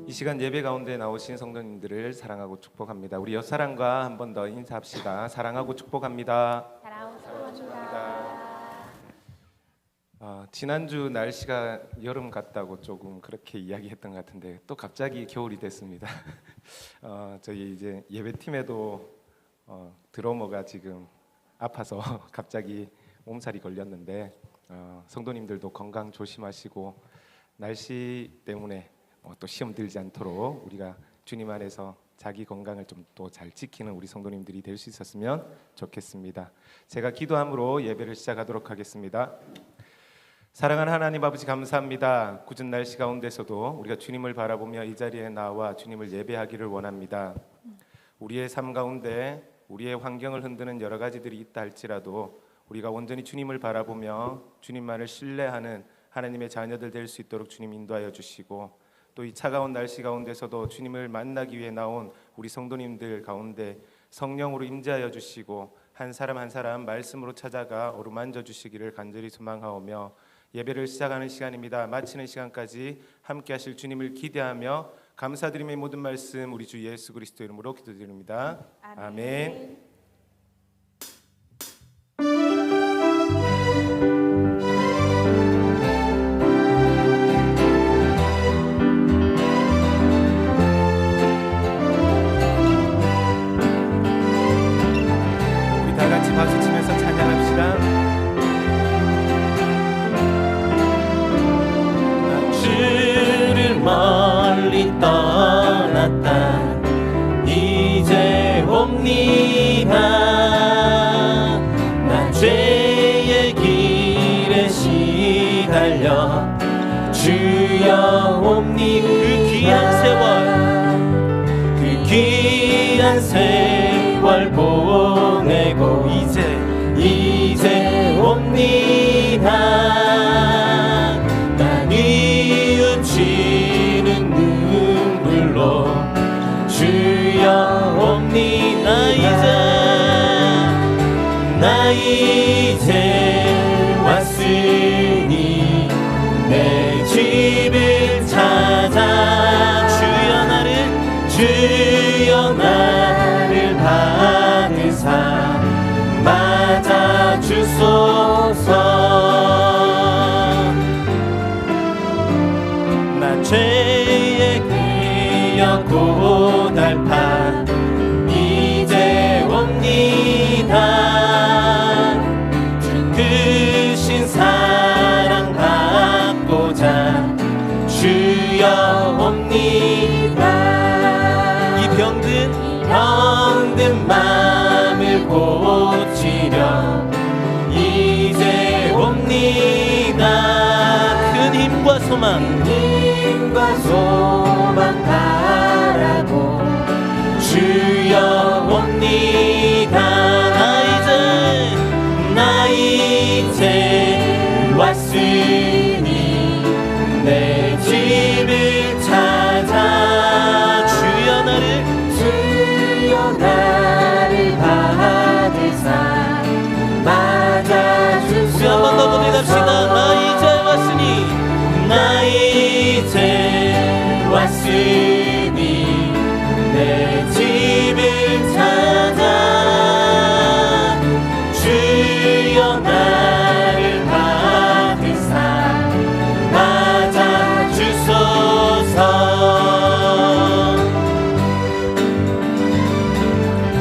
이 시간 예배 가운데 나오신 성도님들을 사랑하고 축복합니다. 우리 옆사람과 한 번 더 인사합시다. 사랑하고 축복합니다. 사랑하고 축복합니다. 지난주 날씨가 여름 같다고 조금 그렇게 이야기했던 것 같은데 또 갑자기 겨울이 됐습니다. 저희 이제 예배팀에도 드러머가 지금 아파서 갑자기 몸살이 걸렸는데 성도님들도 건강 조심하시고 날씨 때문에 또 시험 들지 않도록 우리가 주님 안에서 자기 건강을 좀 또 잘 지키는 우리 성도님들이 될 수 있었으면 좋겠습니다. 제가 기도함으로 예배를 시작하도록 하겠습니다. 사랑하는 하나님 아버지, 감사합니다. 굳은 날씨 가운데서도 우리가 주님을 바라보며 이 자리에 나와 주님을 예배하기를 원합니다. 우리의 삶 가운데 우리의 환경을 흔드는 여러 가지들이 있다 할지라도 우리가 온전히 주님을 바라보며 주님만을 신뢰하는 하나님의 자녀들 될 수 있도록 주님 인도하여 주시고, 또 이 차가운 날씨 가운데서도 주님을 만나기 위해 나온 우리 성도님들 가운데 성령으로 임재하여 주시고 한 사람 한 사람 말씀으로 찾아가 어루만져 주시기를 간절히 소망하오며, 예배를 시작하는 시간입니다. 마치는 시간까지 함께 하실 주님을 기대하며 감사드리며 모든 말씀 우리 주 예수 그리스도 이름으로 기도드립니다. 아멘. 우리 다 같이 박수 치면서 찬양합시다. 주를 멀리 떠났다 이제 옵니다. 난 죄의 길에 시달려 주여옵니다. 그 귀한 세월, 그 귀한 세월 보내고 이제 옵니다. 나 뉘우치는 눈물로 주여옵니다. 나 이제 왔으니 내 집을 찾아 주여 나를 받으사 맞아 주소서. 나 죄의 그여 고달파 이제 옵니다. 크신 사랑 받고자 주여 옵니다. 이 병든 마음을 고치려 이제 옵니다. 큰 힘과 소망 바라고 주여 옵니다. 나 이제 왔으니 내 집을 찾아 주여 나를 받으사 맞아 주소서. 우리 한 번 더 고백합시다. 나 이제 왔으니 내 집을 찾아 주여 나를 받으사 맞아 주소서.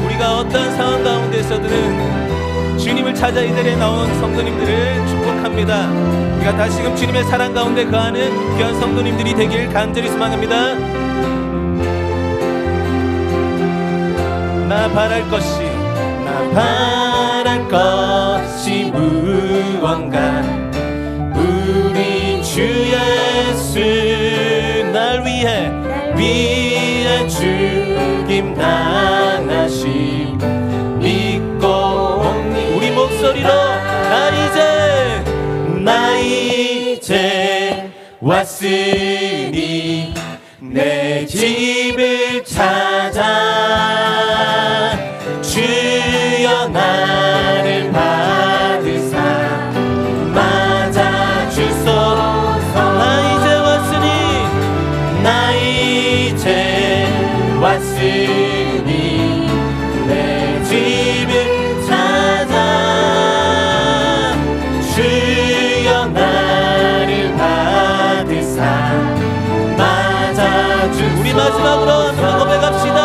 우리가 어떤 상황 가운데 있어든 주님을 찾아 이 자리에 나온 성도님들을 축복합니다. 우리가 다시금 주님의 사랑 가운데 거하는 귀한 성도님들이 되길 간절히 소망합니다. 나 바랄 것이 무언가 우리 주 예수 날 위해 죽임 당하심 믿고 우리 목소리로 나 이제 왔으니 내 집을 찾아 주여 나를 받으사 맞아 주소서. 나 이제 왔으니 내 집을 찾아 주여 나를 받으사 맞아 주소서. 우리 마지막으로 한번 고백합시다.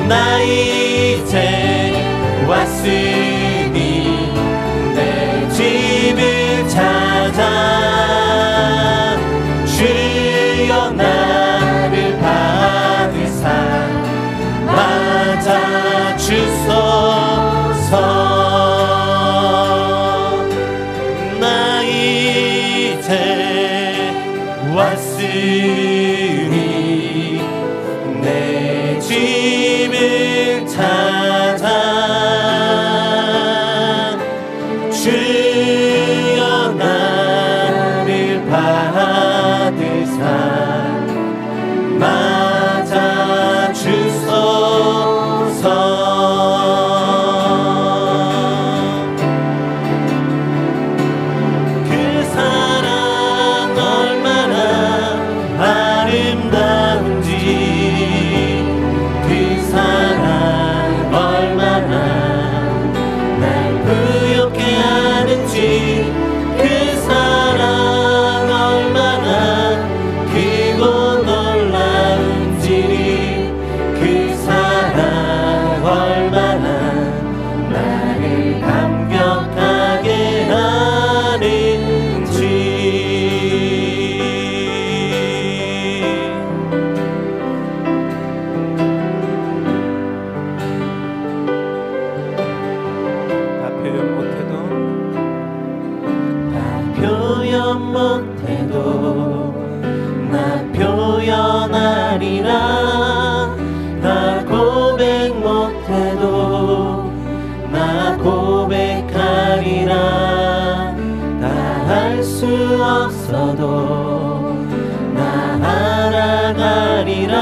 나 이제 왔으니 내 집을 찾아 주여 나를 받으사 맞아 주소서. 나 이제 왔으니 내 집을 찾아 주여 나를 받으사 맞아 주소서. 그 사랑 얼마나 아름다운지 그 사랑 얼마나 날 부엽게 하는지 그 사랑 얼마나 크고 놀라운지 그 사랑 얼마나 나를 감격하게 하는지. 다 표현 못해도 못해도 나 표현하리라. 나 고백 못해도 나 고백하리라. 다 할 수 없어도 나 알아가리라.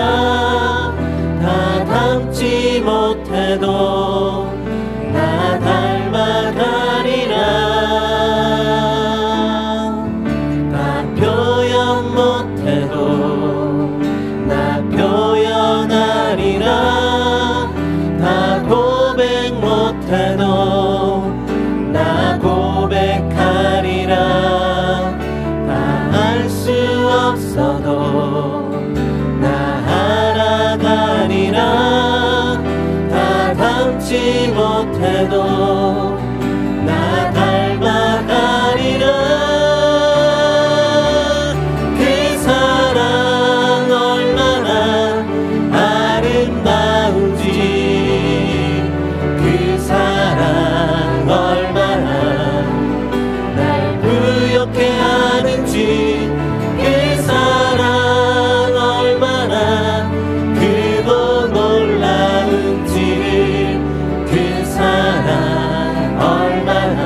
다 닮지 못해도 나 닮아가리라. 다 표현 못해도 나 표현하리라. 다 고백 못해도 나 고백하리라. 다 할 수 없어도 나 알아가리라. 다 닮지 못해도 나 닮아가리라. 그 사랑 얼마나 아름다운지, 그 사랑 얼마나 날 부욕해 하는지, 그 사랑 얼마나 크고 놀라운지를, 그 사랑 얼마나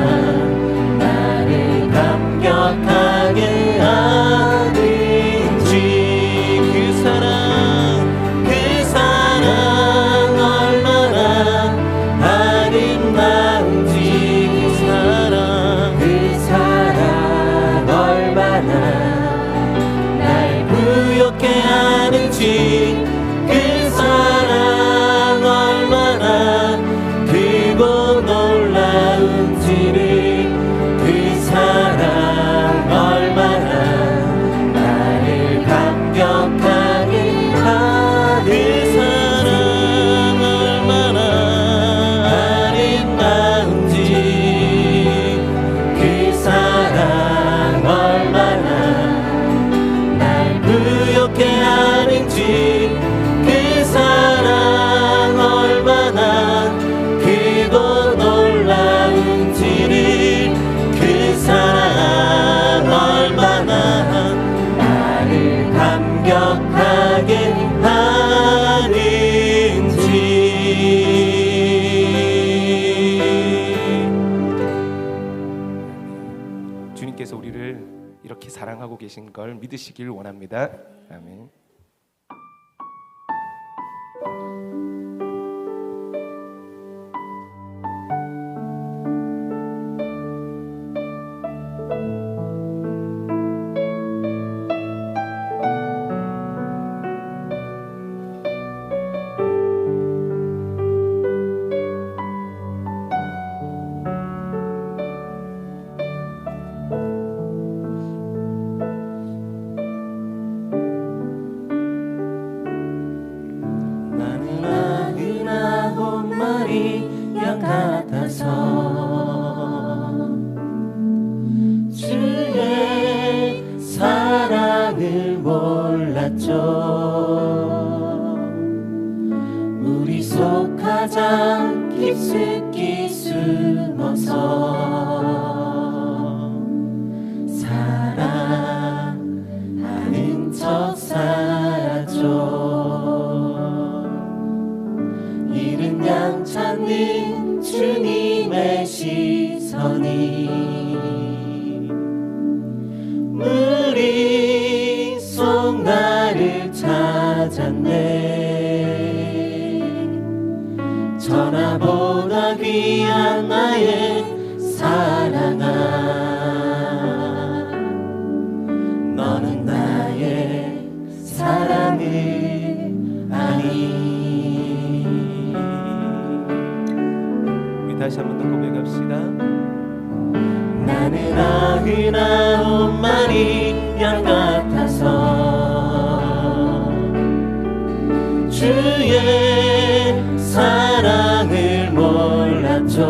나를 감격하게 하는지, 그 사랑 얼마나 아름다운지, 그 사랑 얼마나 날 부욕해 하는지, 그 사랑 얼마나 크고 놀라운지를, 그 사랑 얼마나 나를 감격하게 하는, 그 사랑 얼마나 아름다운지, 그 사랑 얼마나 날 부욕해 하는지, 그 사랑 얼마나 크고 놀라운지를, 그 사랑 얼마나 나를 감격하게 하는지. 주님께서 우리를 이렇게 사랑하고 계신 걸 믿으시길 원합니다. 아멘. 나는 99마리 양 같아서 주의 사랑을 몰랐죠. 우리 속 가장 깊숙이 숨어서 사랑하는 척 살았죠. 잃은 양 찾는 주님의 시선이 머릿속 나를 찾았네. 전화보다 귀한 나의 사랑아, 너는 나의 사랑을 아니. 다시 한 번 더 고백합시다. 나는 99마리 양 같아서 주의 사랑을 몰랐죠.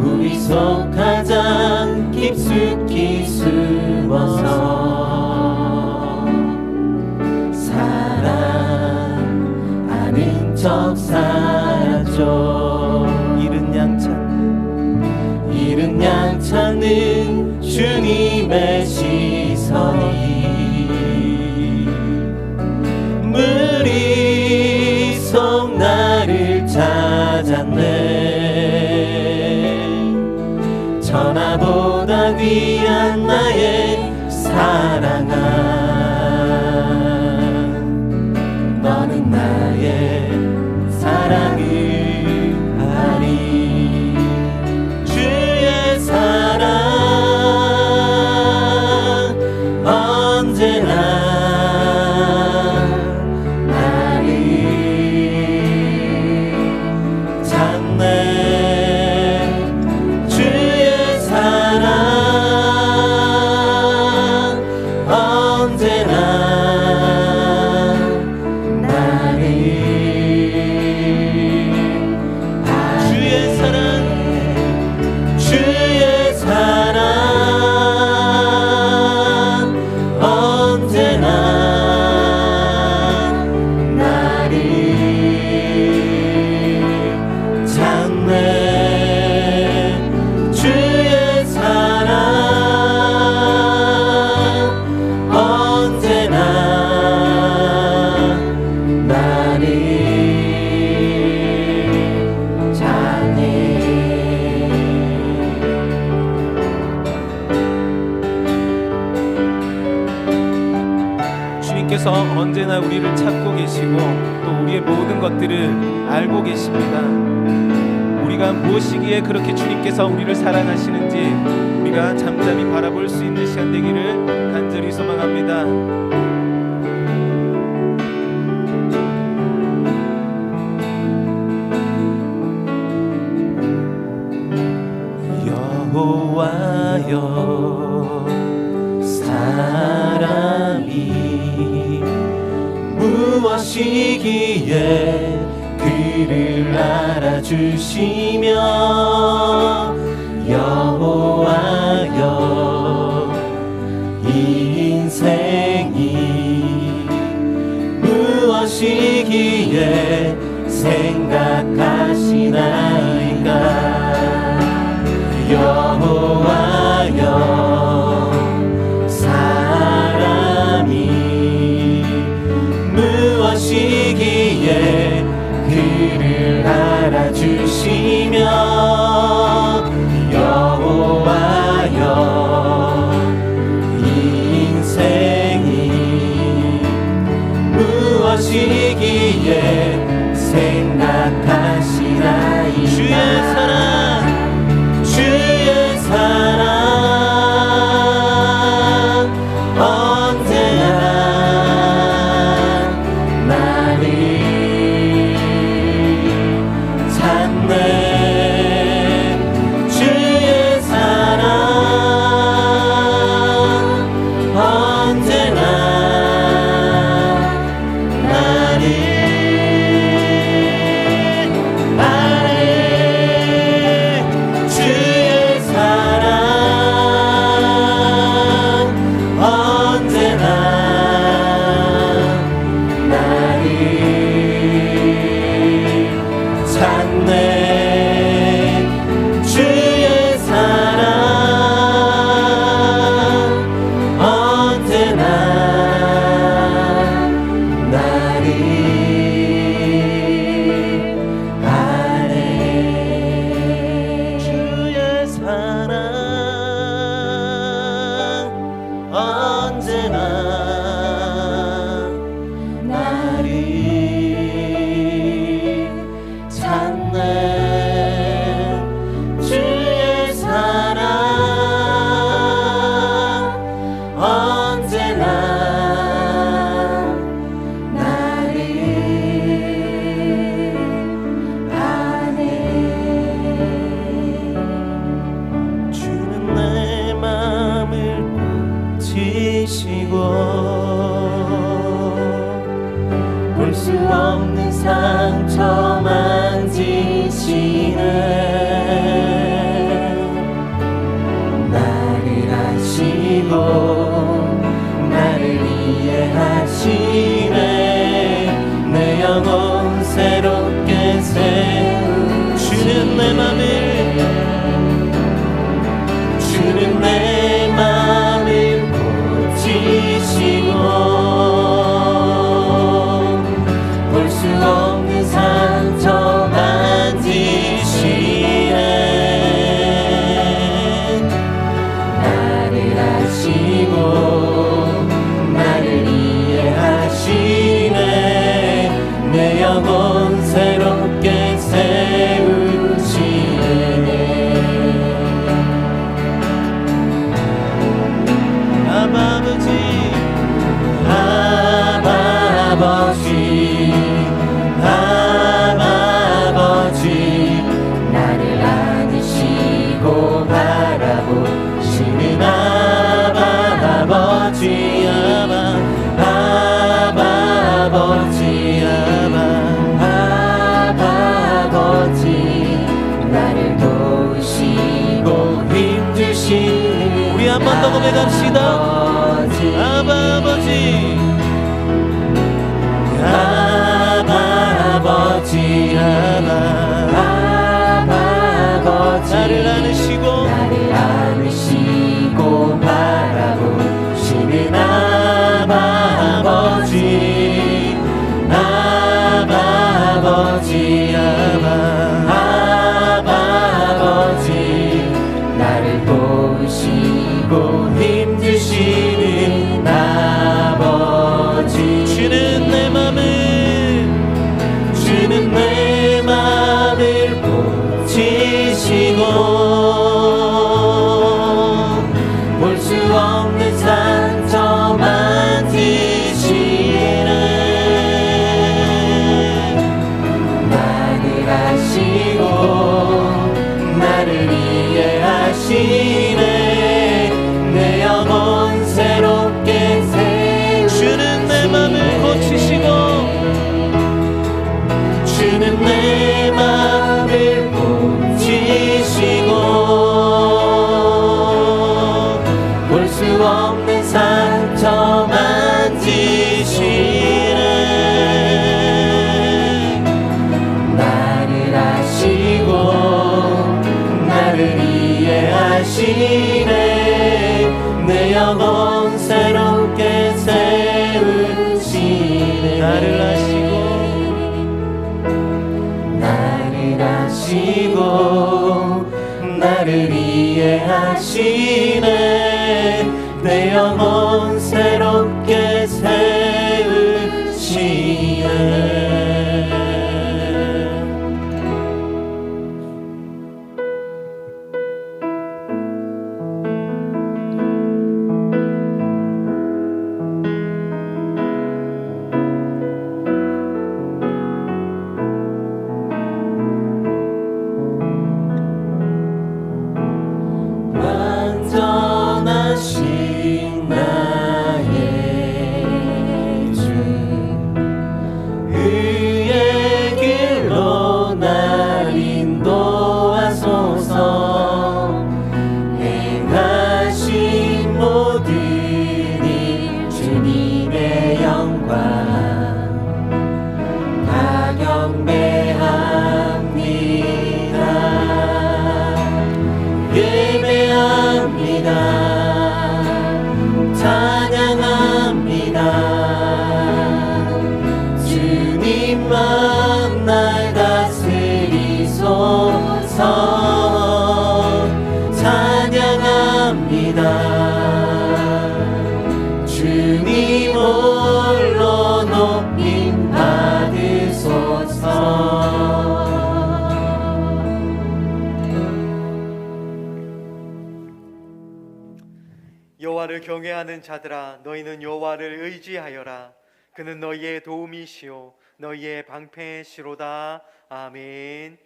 우리 속 가장 깊숙이 숨어서 사랑하는 척 살았죠. 잃은 양 찾는 주 주님의 시선이 머릿속 나를 찾았네. 천하보다 귀한 나의 사랑아, 너는 나의 사랑을 아니. 주의 사랑 언제나 주님께서 언제나 우리를 찾고 계시고 또 우리의 모든 것들을 알고 계십니다. 우리가 무엇이기에 그렇게 주님께서 우리를 사랑하시는지 우리가 잠잠히 바라볼 수 있는 시간 되기를 간절히 소망합니다. 여호와여, 사람이 무엇이기에 그를 알아주시며, 여호와여, 이 인생이 무엇이기에 생각하시나이까. 여호와여, 사람이 무엇이기에 그를 알아주시며, 여호와여, 이 인생이 무엇이기에 생각하시나이까. 주의 사랑, 주의 사랑 언제나 나를 찾네. 주의 사랑 언제나 나를 아네. 주의 사랑 언제나 나를 찾네. 주의 사랑 언제나 나를 아네. 주의 사랑 언제나 나를 찾네. 주의 사랑 언제나 나를 아네. 주는 내 마음을 지시고 볼 수 없는 상처 만지시네. 나를 아시고 나를 이해하시네. 내 영혼 새롭게 세우시는 내 맘을, 주는 내 맘을 하시고 나를 이해하시네. 내 영혼 새롭게 세우시네. 아버지, 아버지, 나를 안으시고 바라보시는 아버지, 아버지, 나를 도우시고 힘주시는 우리 한 번 더 고백합시다. 아버지, 나를 안으시고 바라보시는 아버지, 나를 도우시고 힘주시는 아버지. 주는 내 맘을 고치시고 볼 수 없는 상처 만지시네. 나를 아시고 나를 이해하시네. 내 영혼 새롭게 세우시네. 주는 내 맘을 고치시고 주는 내 맘을 고치시고 볼 수 없는 상처 만지시네. 나를 아시고 나를 이해하시네. 내 영혼 새롭게 세우시네. 나를 아시고 나를 이해하시네. 내 영혼 새롭게 세우시네. 완전하신 나의 주, 의의 길로 날 인도하소서. 행하신 모든 일 주님의 영광 다 경배합니다. 예배합니다. 찬양합니다. 주님만 날 다스리소서. 찬양합니다. 주님 홀로 높임 받으소서. 여호와를 경외하는 자들아, 너희는 여호와를 의지하여라. 그는 너희의 도움이시오 너희의 방패시로다. 아멘.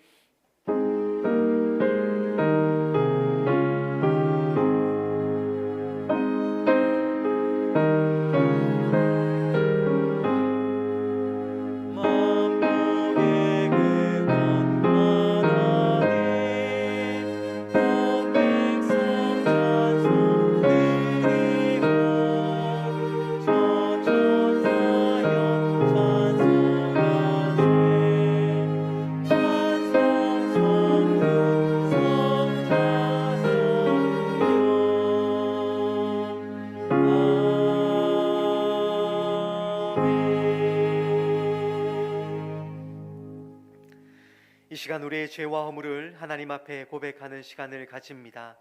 이 시간 우리의 죄와 허물을 하나님 앞에 고백하는 시간을 가집니다.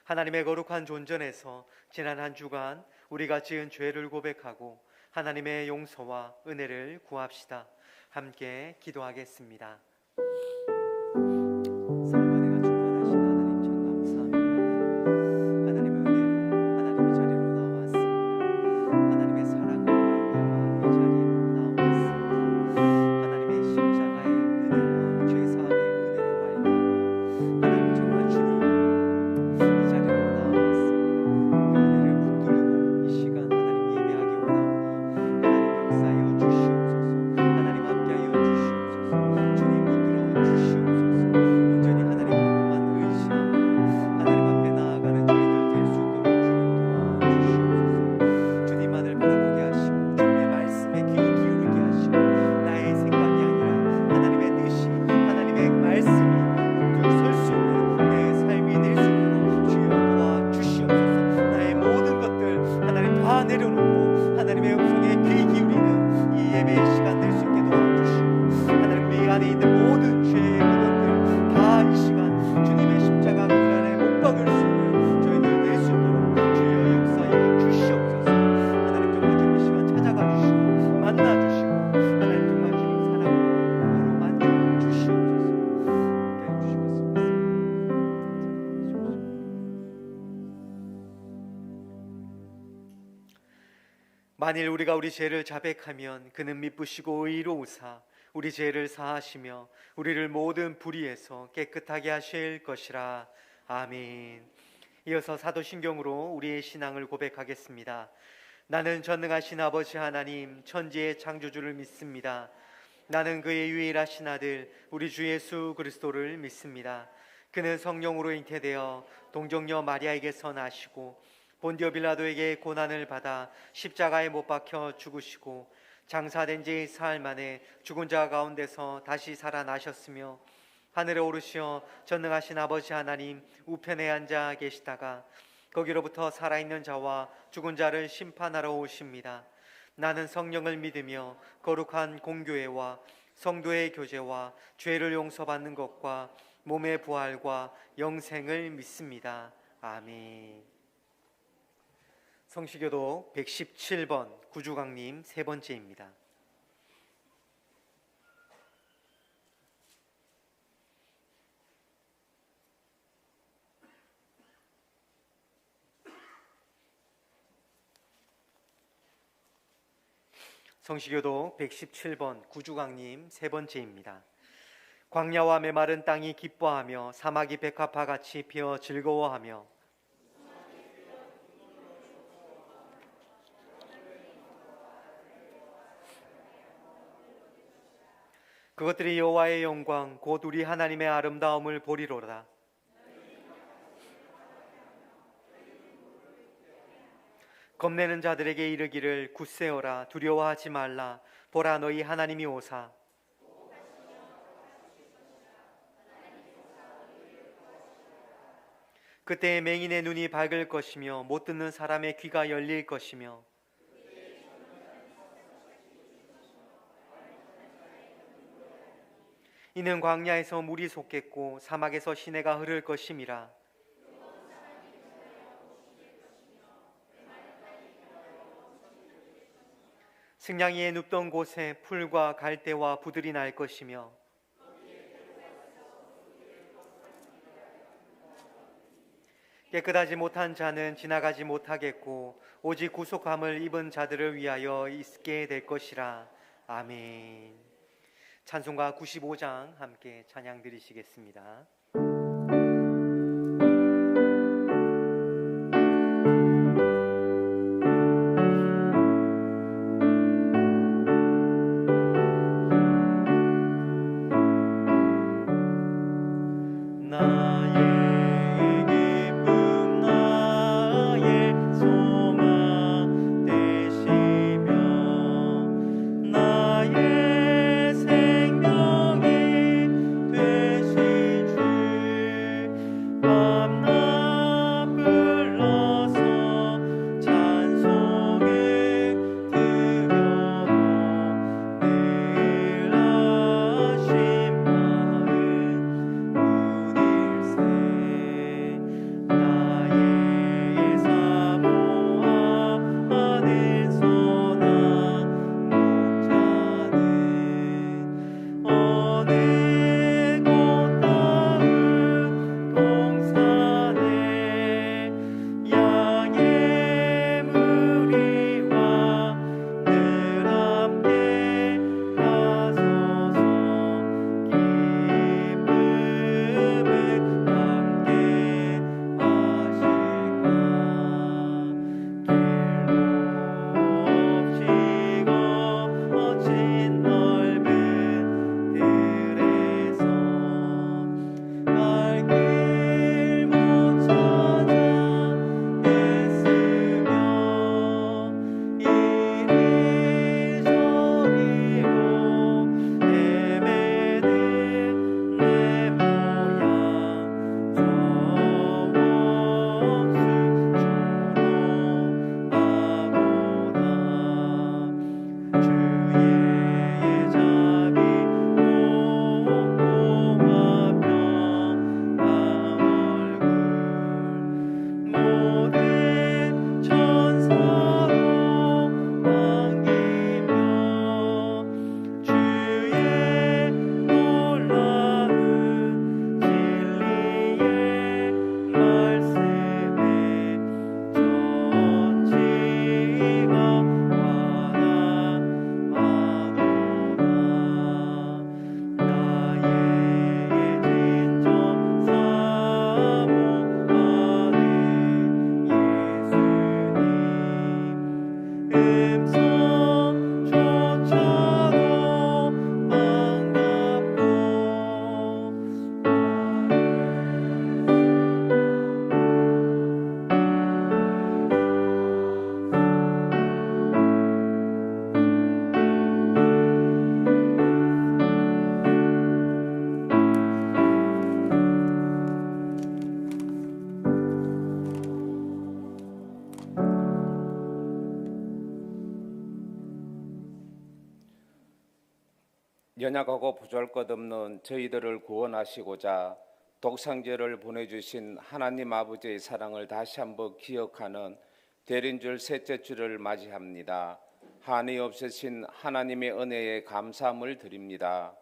하나님의 거룩한 존전에서 지난 한 주간 우리가 지은 죄를 고백하고 하나님의 용서와 은혜를 구합시다. 함께 기도하겠습니다. 사랑과 충만하신 하나님 참 감사합니다. 하나님의 은혜로 하나님의 자리로 나왔습니다. 하나님의 사랑으로 말미암아 이 자리로 나왔습니다. 하나님의 십자가의 은혜와 죄사함의 은혜로 말미암아 하나님 정말 주님 이 자리로 나왔습니다. 그 은혜를 붙들고 이 시간 하나님 예배하기 원하오니 하나님 역사하여 주시옵소서. 하나님 함께하여 주시옵소서. 주님 붙들어 주시옵소서. 온전히 하나님 한 분만 의지하고 하나님 앞에 나아가는 저희들 될 수 있도록 주님 도와주시옵소서. 주님만을 바라보게 하시고 주님의 말씀에 귀 기울이게 하시고 나의 생각이 아니라 하나님의 뜻이 하나님의 말씀이 늘 설 수 있는 내 삶이 될 수 있도록 주여 도와주시옵소서. 나의 모든 것들 하나님 다 내려놓고 하나님의 음성에 귀 기울이는 이 예배의 시간 될 수 있게 도와주시고 하나님 내 안에 있는 모든 죄의 근원들 다 이 시간 주님의 십자가 그 안에 못 박을 수 있는 저희들 될 수 있도록 주여 역사하여 주시옵소서. 하나님 정말 주님 이 시간 찾아가 주시고 만나 주시고 하나님 정말 주님 사랑으로 만져 주시옵소서. 함께 해주시겠습니다. 만일 우리가 우리 죄를 자백하면 그는 미쁘시고 의로우사 우리 죄를 사하시며 우리를 모든 불의에서 깨끗하게 하실 것이라. 아멘. 이어서 사도신경으로 우리의 신앙을 고백하겠습니다. 나는 전능하신 아버지 하나님 천지의 창조주를 믿습니다. 나는 그의 유일하신 아들 우리 주 예수 그리스도를 믿습니다. 그는 성령으로 잉태되어 동정녀 마리아에게서 나시고 본디오 빌라도에게 고난을 받아 십자가에 못 박혀 죽으시고 장사된 지 사흘 만에 죽은 자 가운데서 다시 살아나셨으며 하늘에 오르시어 전능하신 아버지 하나님 우편에 앉아 계시다가 거기로부터 살아있는 자와 죽은 자를 심판하러 오십니다. 나는 성령을 믿으며 거룩한 공교회와 성도의 교제와 죄를 용서받는 것과 몸의 부활과 영생을 믿습니다. 아멘. 성시교도 117번 구주강님 세 번째입니다. 성시교도 117번 구주강님 세 번째입니다. 광야와 메마른 땅이 기뻐하며 사막이 백합화 같이 피어 즐거워하며 그것들이 여호와의 영광 곧 우리 하나님의 아름다움을 보리로다. 겁내는 자들에게 이르기를 굳세어라 두려워하지 말라 보라 너희 하나님이 오사. 그때에 맹인의 눈이 밝을 것이며 못 듣는 사람의 귀가 열릴 것이며 이는 광야에서 물이 솟겠고 사막에서 시내가 흐를 것임이라. 승냥이의 눕던 곳에 풀과 갈대와 부들이 날 것이며 깨끗하지 못한 자는 지나가지 못하겠고 오직 구속함을 입은 자들을 위하여 있게 될 것이라. 아멘. 찬송가 95장 함께 찬양 드리시겠습니다. 나의 생명이 되시 주 연약하고 보잘것없는 저희들을 구원하시고자 독생자를 보내주신 하나님 아버지의 사랑을 다시 한번 기억하는 대린절 셋째 주를 맞이합니다. 한이 없으신 하나님의 은혜에 감사함을 드립니다.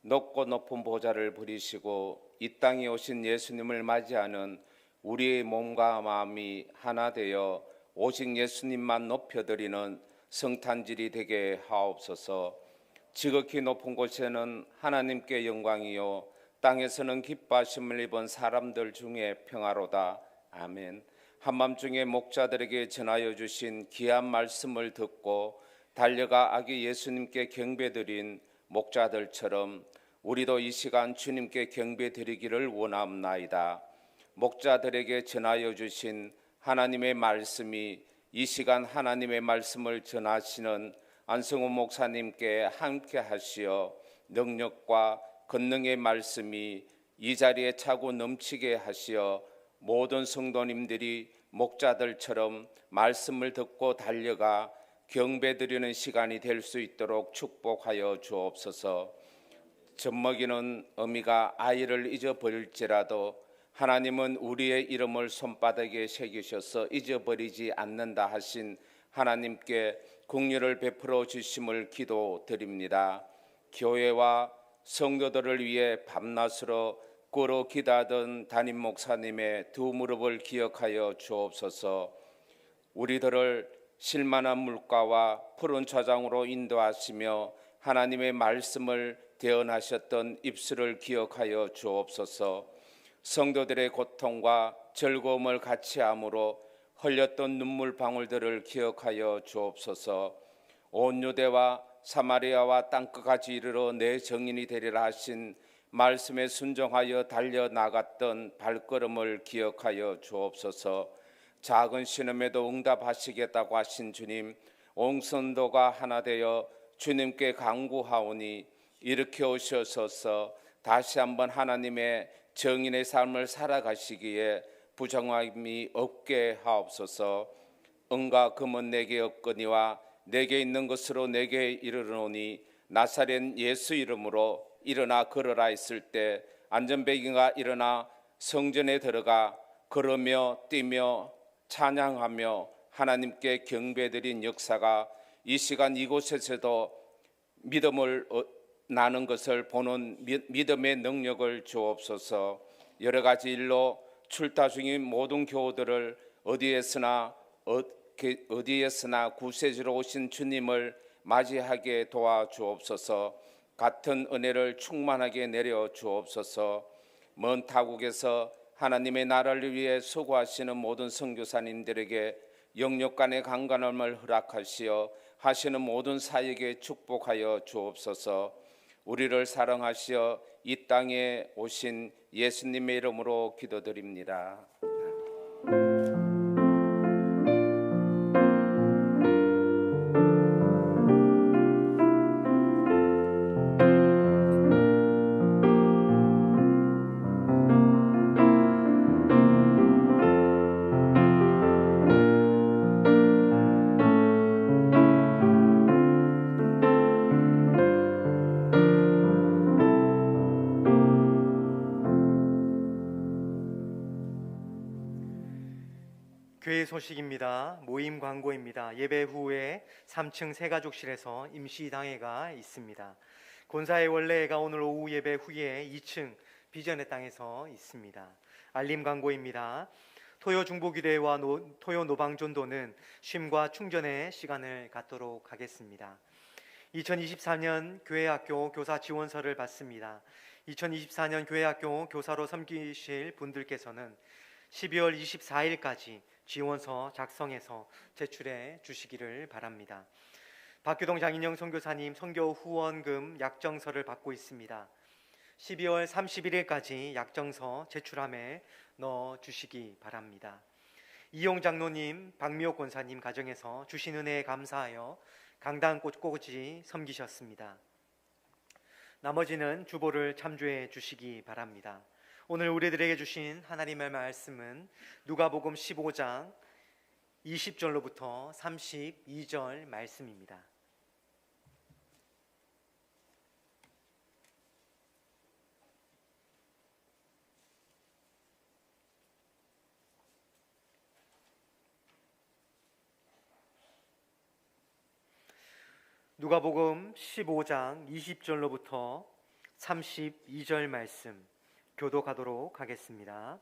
높고 높은 보좌를 부리시고 이 땅에 오신 예수님을 맞이하는 우리의 몸과 마음이 하나 되어 오직 예수님만 높여드리는 성탄절이 되게 하옵소서. 지극히 높은 곳에는 하나님께 영광이요 땅에서는 기뻐하심을 입은 사람들 중에 평화로다. 아멘. 한밤중에 목자들에게 전하여 주신 귀한 말씀을 듣고 달려가 아기 예수님께 경배드린 목자들처럼 우리도 이 시간 주님께 경배드리기를 원합나이다. 목자들에게 전하여 주신 하나님의 말씀이 이 시간 하나님의 말씀을 전하시는 안성호 목사님께 함께 하시어 능력과 권능의 말씀이 이 자리에 차고 넘치게 하시어 모든 성도님들이 목자들처럼 말씀을 듣고 달려가 경배드리는 시간이 될 수 있도록 축복하여 주옵소서. 젖먹이는 어미가 아이를 잊어버릴지라도 하나님은 우리의 이름을 손바닥에 새기셔서 잊어버리지 않는다 하신 하나님께 긍휼을 베풀어 주심을 기도드립니다. 교회와 성도들을 위해 밤낮으로 꿇어 기도하던 담임 목사님의 두 무릎을 기억하여 주옵소서. 우리들을 실만한 물가와 푸른 차장으로 인도하시며 하나님의 말씀을 대언하셨던 입술을 기억하여 주옵소서. 성도들의 고통과 즐거움을 같이 함으로 흘렸던 눈물 방울들을 기억하여 주옵소서. 온 유대와 사마리아와 땅끝까지 이르러 내 정인이 되리라 하신 말씀에 순종하여 달려나갔던 발걸음을 기억하여 주옵소서. 작은 신음에도 응답하시겠다고 하신 주님, 온 성도가 하나 되어 주님께 간구하오니 일으켜 오셔서 다시 한번 하나님의 정인의 삶을 살아가시기에 부정함이 없게 하옵소서. 은과 금은 내게 없거니와 내게 있는 것으로 내게 이르노니 나사렛 예수 이름으로 일어나 걸어라 했을 때 안전뱅이가 일어나 성전에 들어가 걸으며 뛰며 찬양하며 하나님께 경배드린 역사가 이 시간 이곳에서도 믿음을 나는 것을 보는 믿음의 능력을 주옵소서. 여러 가지 일로 출타 중인 모든 교우들을 어디에서나 구세주로 오신 주님을 맞이하게 도와주옵소서. 같은 은혜를 충만하게 내려 주옵소서. 먼 타국에서 하나님의 나라를 위해 수고하시는 모든 선교사님들에게 영육간의 강건함을 허락하시어 하시는 모든 사역에 축복하여 주옵소서. 우리를 사랑하시어 이 땅에 오신 예수님의 이름으로 기도드립니다. 교회 소식입니다. 모임 광고입니다. 예배 후에 3층 새가족실에서 임시당회가 있습니다. 본사의 원래가 오늘 오후 예배 후에 2층 비전의 땅에서 있습니다. 알림 광고입니다. 토요 중보기도회와 토요 노방전도는 쉼과 충전의 시간을 갖도록 하겠습니다. 2024년 교회학교 교사 지원서를 받습니다. 2024년 교회학교 교사로 섬기실 분들께서는 12월 24일까지 지원서 작성해서 제출해 주시기를 바랍니다. 박규동 장인영 선교사님 선교 후원금 약정서를 받고 있습니다. 12월 31일까지 약정서 제출함에 넣어 주시기 바랍니다. 이용 장로님, 박미옥 권사님 가정에서 주신 은혜에 감사하여 강단 꼿꼿이 섬기셨습니다. 나머지는 주보를 참조해 주시기 바랍니다. 오늘 우리들에게 주신 하나님의 말씀은 누가복음 15장 20절로부터 32절 말씀입니다. 누가복음 15장 20절로부터 32절 말씀 교독하도록 하겠습니다.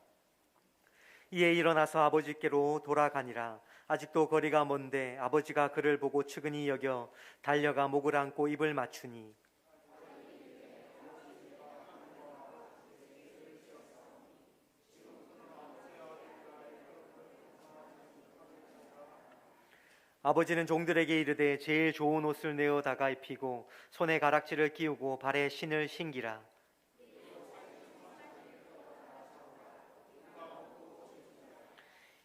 이에 일어나서 아버지께로 돌아가니라. 아직도 거리가 먼데 아버지가 그를 보고 측은히 여겨 달려가 목을 안고 입을 맞추니 아버지는 종들에게 이르되 제일 좋은 옷을 내어다가 입히고 손에 가락지를 끼우고 발에 신을 신기라.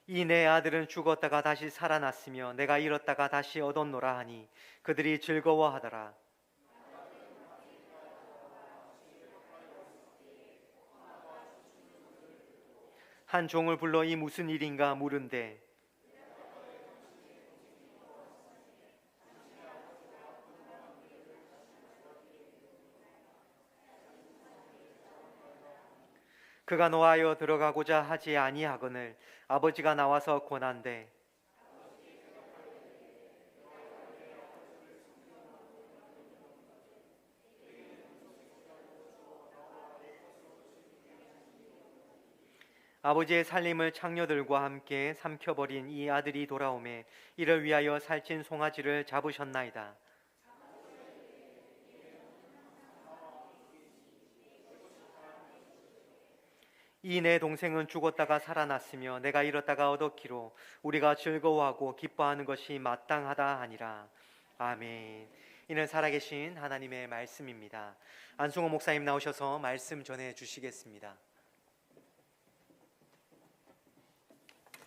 이 내 아들은 죽었다가 다시 살아났으며 내가 잃었다가 다시 얻었노라 하니 그들이 즐거워하더라. 한 종을 불러 이 무슨 일인가 물은데 그가 노하여 들어가고자 하지 아니하거늘 아버지가 나와서 권한대 아버지의 살림을 창녀들과 함께 삼켜버린 이 아들이 돌아오매 이를 위하여 살찐 송아지를 잡으셨나이다. 이 내 동생은 죽었다가 살아났으며 내가 잃었다가 얻었기로 우리가 즐거워하고 기뻐하는 것이 마땅하다 하니라. 아멘. 이는 살아계신 하나님의 말씀입니다. 안승호 목사님 나오셔서 말씀 전해 주시겠습니다.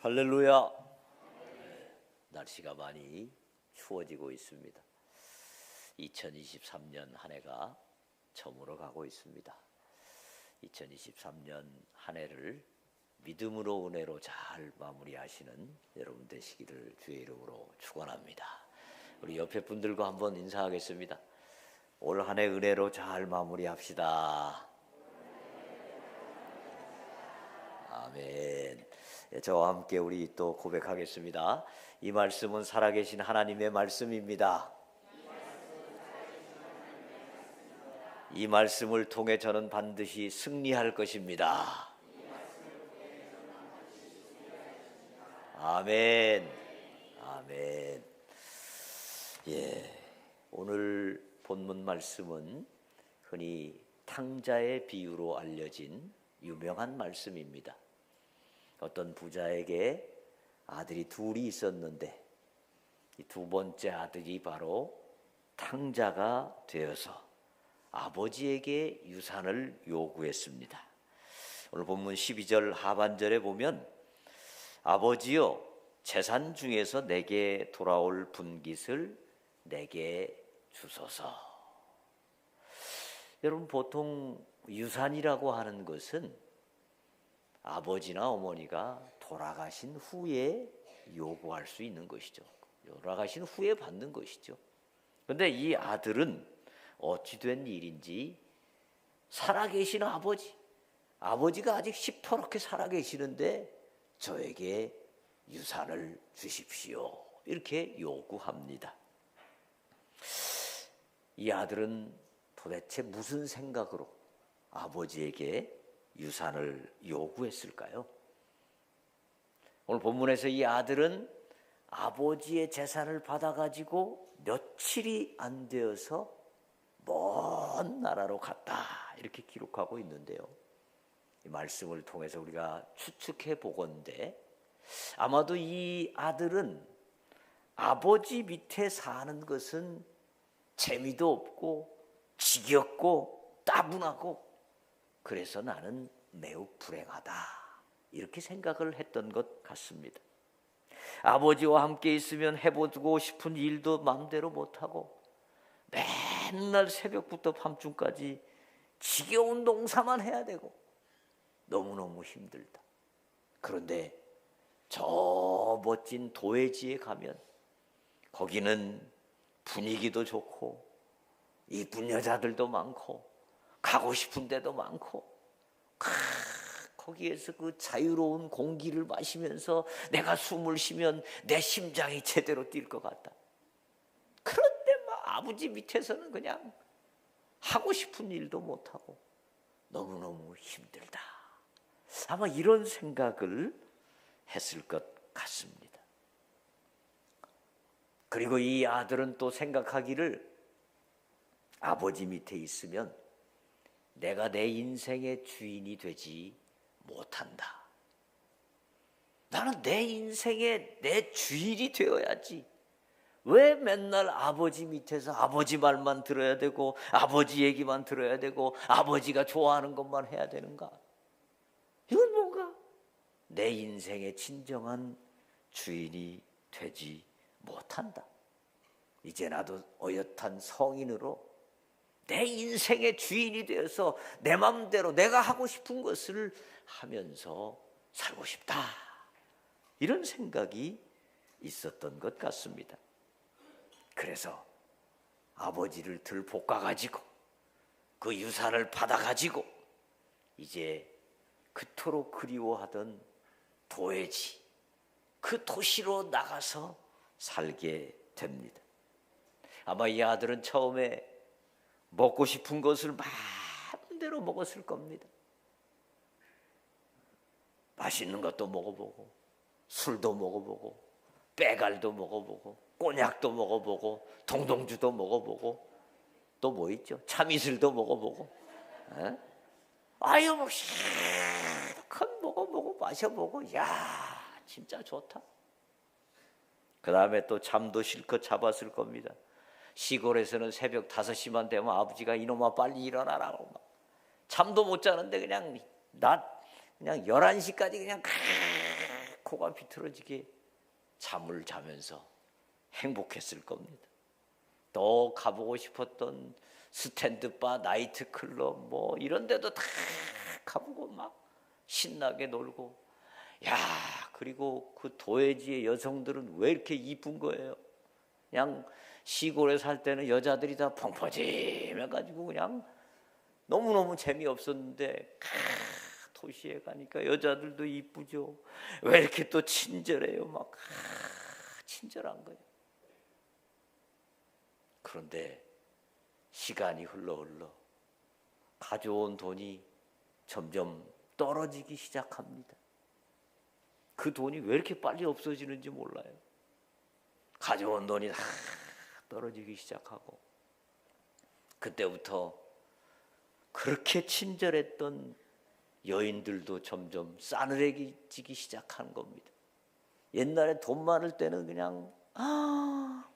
할렐루야. 날씨가 많이 추워지고 있습니다. 2023년 한 해가 저물어 가고 있습니다. 2023년 한 해를 믿음으로 은혜로 잘 마무리하시는 여러분 되시기를 주의 이름으로 축원합니다. 우리 옆에 분들과 한번 인사하겠습니다. 올 한 해 은혜로 잘 마무리합시다. 아멘. 저와 함께 우리 또 고백하겠습니다. 이 말씀은 살아계신 하나님의 말씀입니다. 이 말씀을 통해 저는 반드시 승리할 것입니다. 아멘. 아멘. 오늘 본문 말씀은 흔히 탕자의 비유로 알려진 유명한 말씀입니다. 어떤 부자에게 아들이 둘이 있었는데 이 두 번째 아들이 바로 탕자가 되어서 아버지에게 유산을 요구했습니다. 오늘 본문 12절 하반절에 보면 아버지여 재산 중에서 내게 돌아올 분깃을 내게 주소서. 여러분 보통 유산이라고 하는 것은 아버지나 어머니가 돌아가신 후에 요구할 수 있는 것이죠. 돌아가신 후에 받는 것이죠. 그런데 이 아들은 어찌된 일인지 살아계신 아버지가 아직 시퍼렇게 살아계시는데 저에게 유산을 주십시오. 이렇게 요구합니다. 이 아들은 도대체 무슨 생각으로 아버지에게 유산을 요구했을까요? 오늘 본문에서 이 아들은 아버지의 재산을 받아가지고 며칠이 안 되어서 먼 나라로 갔다 이렇게 기록하고 있는데요. 이 말씀을 통해서 우리가 추측해 보건대 아마도 이 아들은 아버지 밑에 사는 것은 재미도 없고 지겹고 따분하고 그래서 나는 매우 불행하다 이렇게 생각을 했던 것 같습니다. 아버지와 함께 있으면 해보고 싶은 일도 마음대로 못하고 맨날 새벽부터 밤중까지 지겨운 농사만 해야 되고 너무너무 힘들다. 그런데 저 멋진 도회지에 가면 거기는 분위기도 좋고 이쁜 여자들도 많고 가고 싶은 데도 많고 거기에서 그 자유로운 공기를 마시면서 내가 숨을 쉬면 내 심장이 제대로 뛸 것 같다. 그런데 막 아버지 밑에서는 그냥 하고 싶은 일도 못하고 너무너무 힘들다. 아마 이런 생각을 했을 것 같습니다. 그리고 이 아들은 또 생각하기를 아버지 밑에 있으면 내가 내 인생의 주인이 되지 못한다. 나는 내 인생의 내 주인이 되어야지. 왜 맨날 아버지 밑에서 아버지 말만 들어야 되고 아버지 얘기만 들어야 되고 아버지가 좋아하는 것만 해야 되는가? 이건 뭔가 내 인생의 진정한 주인이 되지 못한다. 이제 나도 어엿한 성인으로 내 인생의 주인이 되어서 내 마음대로 내가 하고 싶은 것을 하면서 살고 싶다. 이런 생각이 있었던 것 같습니다. 그래서 아버지를 들볶아가지고 그 유산을 받아가지고 이제 그토록 그리워하던 도회지 그 도시로 나가서 살게 됩니다. 아마 이 아들은 처음에 먹고 싶은 것을 마음대로 먹었을 겁니다. 맛있는 것도 먹어보고 술도 먹어보고 빼갈도 먹어보고 꼬냑도 먹어보고 동동주도 먹어보고 또 뭐 있죠? 참이슬도 먹어보고 아유 뭐 실컷 먹어보고 마셔보고 야 진짜 좋다. 그 다음에 또 잠도 실컷 잡았을 겁니다. 시골에서는 새벽 5시만 되면 아버지가 이놈아 빨리 일어나라고 막 잠도 못 자는데 그냥 그냥 11시까지 그냥 코가 비틀어지게 잠을 자면서 행복했을 겁니다. 또 가보고 싶었던 스탠드바, 나이트클럽 뭐 이런 데도 다 가보고 막 신나게 놀고 야 그리고 그 도회지의 여성들은 왜 이렇게 이쁜 거예요? 그냥 시골에 살 때는 여자들이 다 펑퍼짐해가지고 그냥 너무너무 재미없었는데 도시에 가니까 여자들도 이쁘죠. 왜 이렇게 또 친절해요? 막 친절한 거예요. 그런데 시간이 흘러 가져온 돈이 점점 떨어지기 시작합니다. 그 돈이 왜 이렇게 빨리 없어지는지 몰라요. 가져온 돈이 다 떨어지기 시작하고 그때부터 그렇게 친절했던 여인들도 점점 싸늘해지기 시작한 겁니다. 옛날에 돈 많을 때는 그냥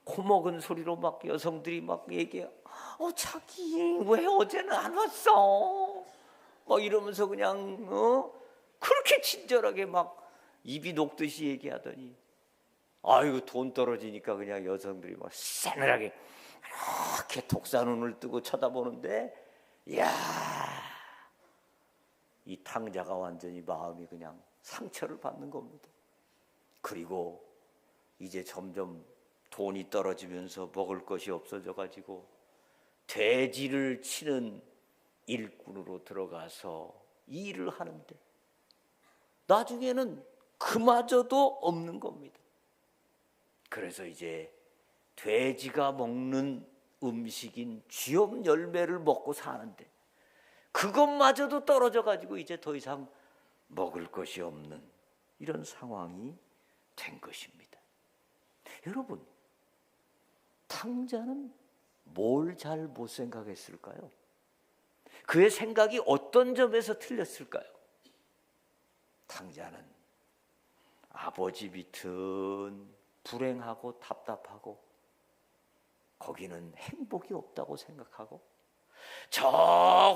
고먹은 소리로 막 여성들이 막 얘기해요. 자기 왜 어제는 안 왔어? 막 이러면서 그냥 그렇게 친절하게 막 입이 녹듯이 얘기하더니 아이고 돈 떨어지니까 그냥 여성들이 막 싸늘하게 이렇게 독사눈을 뜨고 쳐다보는데 이야 이 탕자가 완전히 마음이 그냥 상처를 받는 겁니다. 그리고 이제 점점 돈이 떨어지면서 먹을 것이 없어져 가지고 돼지를 치는 일꾼으로 들어가서 일을 하는데 나중에는 그마저도 없는 겁니다. 그래서 이제 돼지가 먹는 음식인 쥐염 열매를 먹고 사는데 그것마저도 떨어져 가지고 이제 더 이상 먹을 것이 없는 이런 상황이 된 것입니다. 여러분, 탕자는 뭘 잘 못 생각했을까요? 그의 생각이 어떤 점에서 틀렸을까요? 탕자는 아버지 밑은 불행하고 답답하고 거기는 행복이 없다고 생각하고 저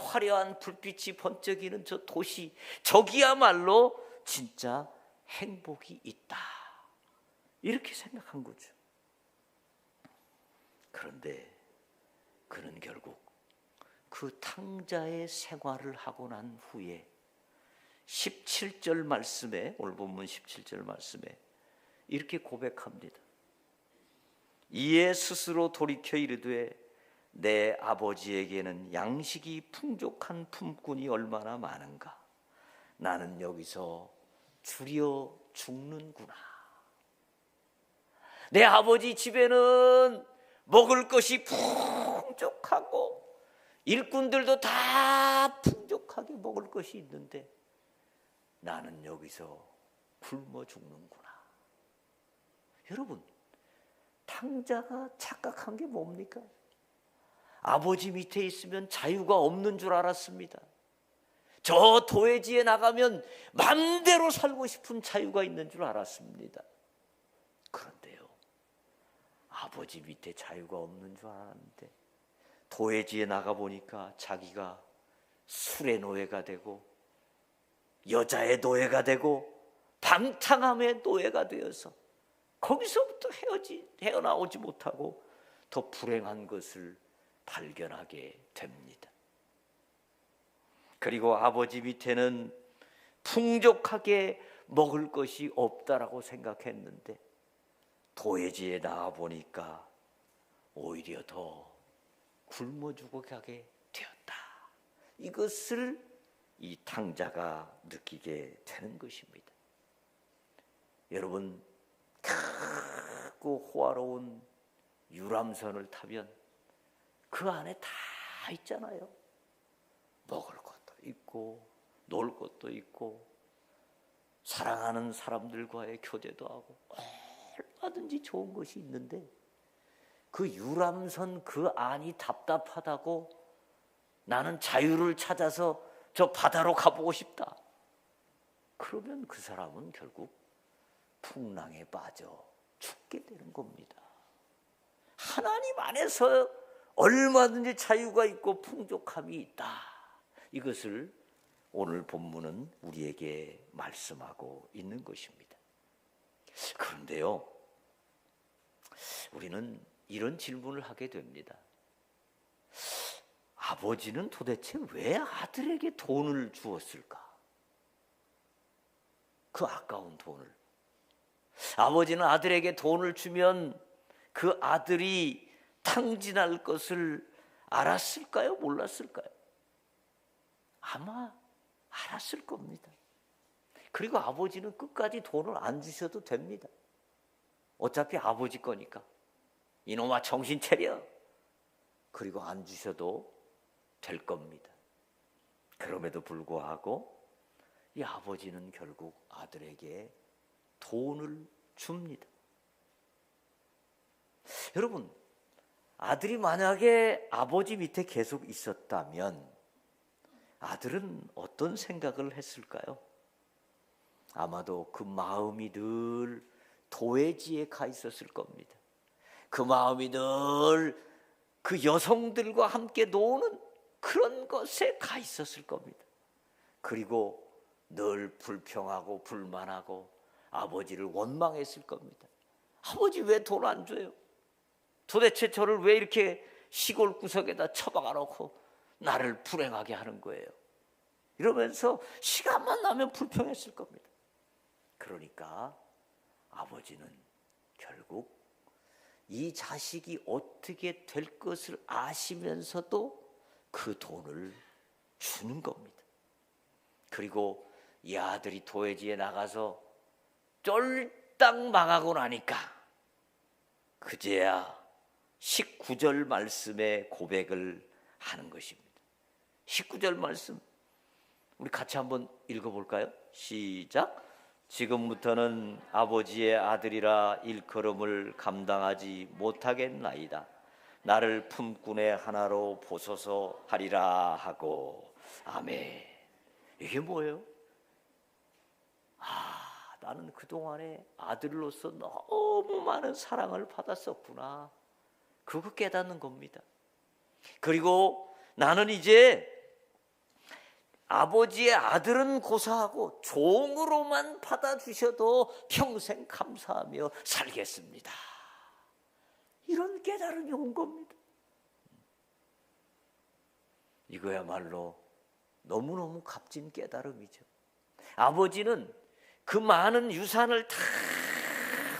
화려한 불빛이 번쩍이는 저 도시 저기야말로 진짜 행복이 있다 이렇게 생각한 거죠. 그런데 그는 결국 그 탕자의 생활을 하고 난 후에 17절 말씀에 오늘 본문 17절 말씀에 이렇게 고백합니다. 이에 스스로 돌이켜 이르되 내 아버지에게는 양식이 풍족한 품꾼이 얼마나 많은가. 나는 여기서 줄여 죽는구나. 내 아버지 집에는 먹을 것이 풍족하고 일꾼들도 다 풍족하게 먹을 것이 있는데 나는 여기서 굶어 죽는구나. 여러분, 탕자가 착각한 게 뭡니까? 아버지 밑에 있으면 자유가 없는 줄 알았습니다. 저 도회지에 나가면 맘대로 살고 싶은 자유가 있는 줄 알았습니다. 그런데요, 아버지 밑에 자유가 없는 줄 알았는데 도회지에 나가보니까 자기가 술의 노예가 되고 여자의 노예가 되고 방탕함의 노예가 되어서 거기서부터 헤어나오지 못하고 더 불행한 것을 발견하게 됩니다. 그리고 아버지 밑에는 풍족하게 먹을 것이 없다라고 생각했는데 도회지에 나와보니까 오히려 더 굶어 죽어가게 되었다. 이것을 이 탕자가 느끼게 되는 것입니다. 여러분, 크고 호화로운 유람선을 타면 그 안에 다 있잖아요. 먹을 것도 있고 놀 것도 있고 사랑하는 사람들과의 교제도 하고 얼마든지 좋은 것이 있는데 그 유람선 그 안이 답답하다고 나는 자유를 찾아서 저 바다로 가보고 싶다. 그러면 그 사람은 결국 풍랑에 빠져 죽게 되는 겁니다. 하나님 안에서 얼마든지 자유가 있고 풍족함이 있다. 이것을 오늘 본문은 우리에게 말씀하고 있는 것입니다. 그런데요, 우리는 이런 질문을 하게 됩니다. 아버지는 도대체 왜 아들에게 돈을 주었을까? 그 아까운 돈을. 아버지는 아들에게 돈을 주면 그 아들이 탕진할 것을 알았을까요? 몰랐을까요? 아마 알았을 겁니다. 그리고 아버지는 끝까지 돈을 안 주셔도 됩니다. 어차피 아버지 거니까. 이놈아 정신 차려. 그리고 안 주셔도 될 겁니다. 그럼에도 불구하고 이 아버지는 결국 아들에게 돈을 줍니다. 여러분, 아들이 만약에 아버지 밑에 계속 있었다면 아들은 어떤 생각을 했을까요? 아마도 그 마음이 늘 도회지에 가 있었을 겁니다. 그 마음이 늘 그 여성들과 함께 노는 그런 것에 가 있었을 겁니다. 그리고 늘 불평하고 불만하고 아버지를 원망했을 겁니다. 아버지 왜 돈 안 줘요? 도대체 저를 왜 이렇게 시골 구석에다 처박아 놓고 나를 불행하게 하는 거예요? 이러면서 시간만 나면 불평했을 겁니다. 그러니까 아버지는 결국 이 자식이 어떻게 될 것을 아시면서도 그 돈을 주는 겁니다. 그리고 이 아들이 도회지에 나가서 쫄딱 망하고 나니까 그제야 19절 말씀의 고백을 하는 것입니다. 19절 말씀 우리 같이 한번 읽어볼까요? 시작. 지금부터는 아버지의 아들이라 일컬음을 감당하지 못하겠나이다. 나를 품꾼의 하나로 보소서 하리라 하고. 아멘. 이게 뭐예요? 나는 그동안에 아들로서 너무 많은 사랑을 받았었구나. 그거 깨닫는 겁니다. 그리고 나는 이제 아버지의 아들은 고사하고 종으로만 받아주셔도 평생 감사하며 살겠습니다. 이런 깨달음이 온 겁니다. 이거야말로 너무너무 값진 깨달음이죠. 아버지는 그 많은 유산을 다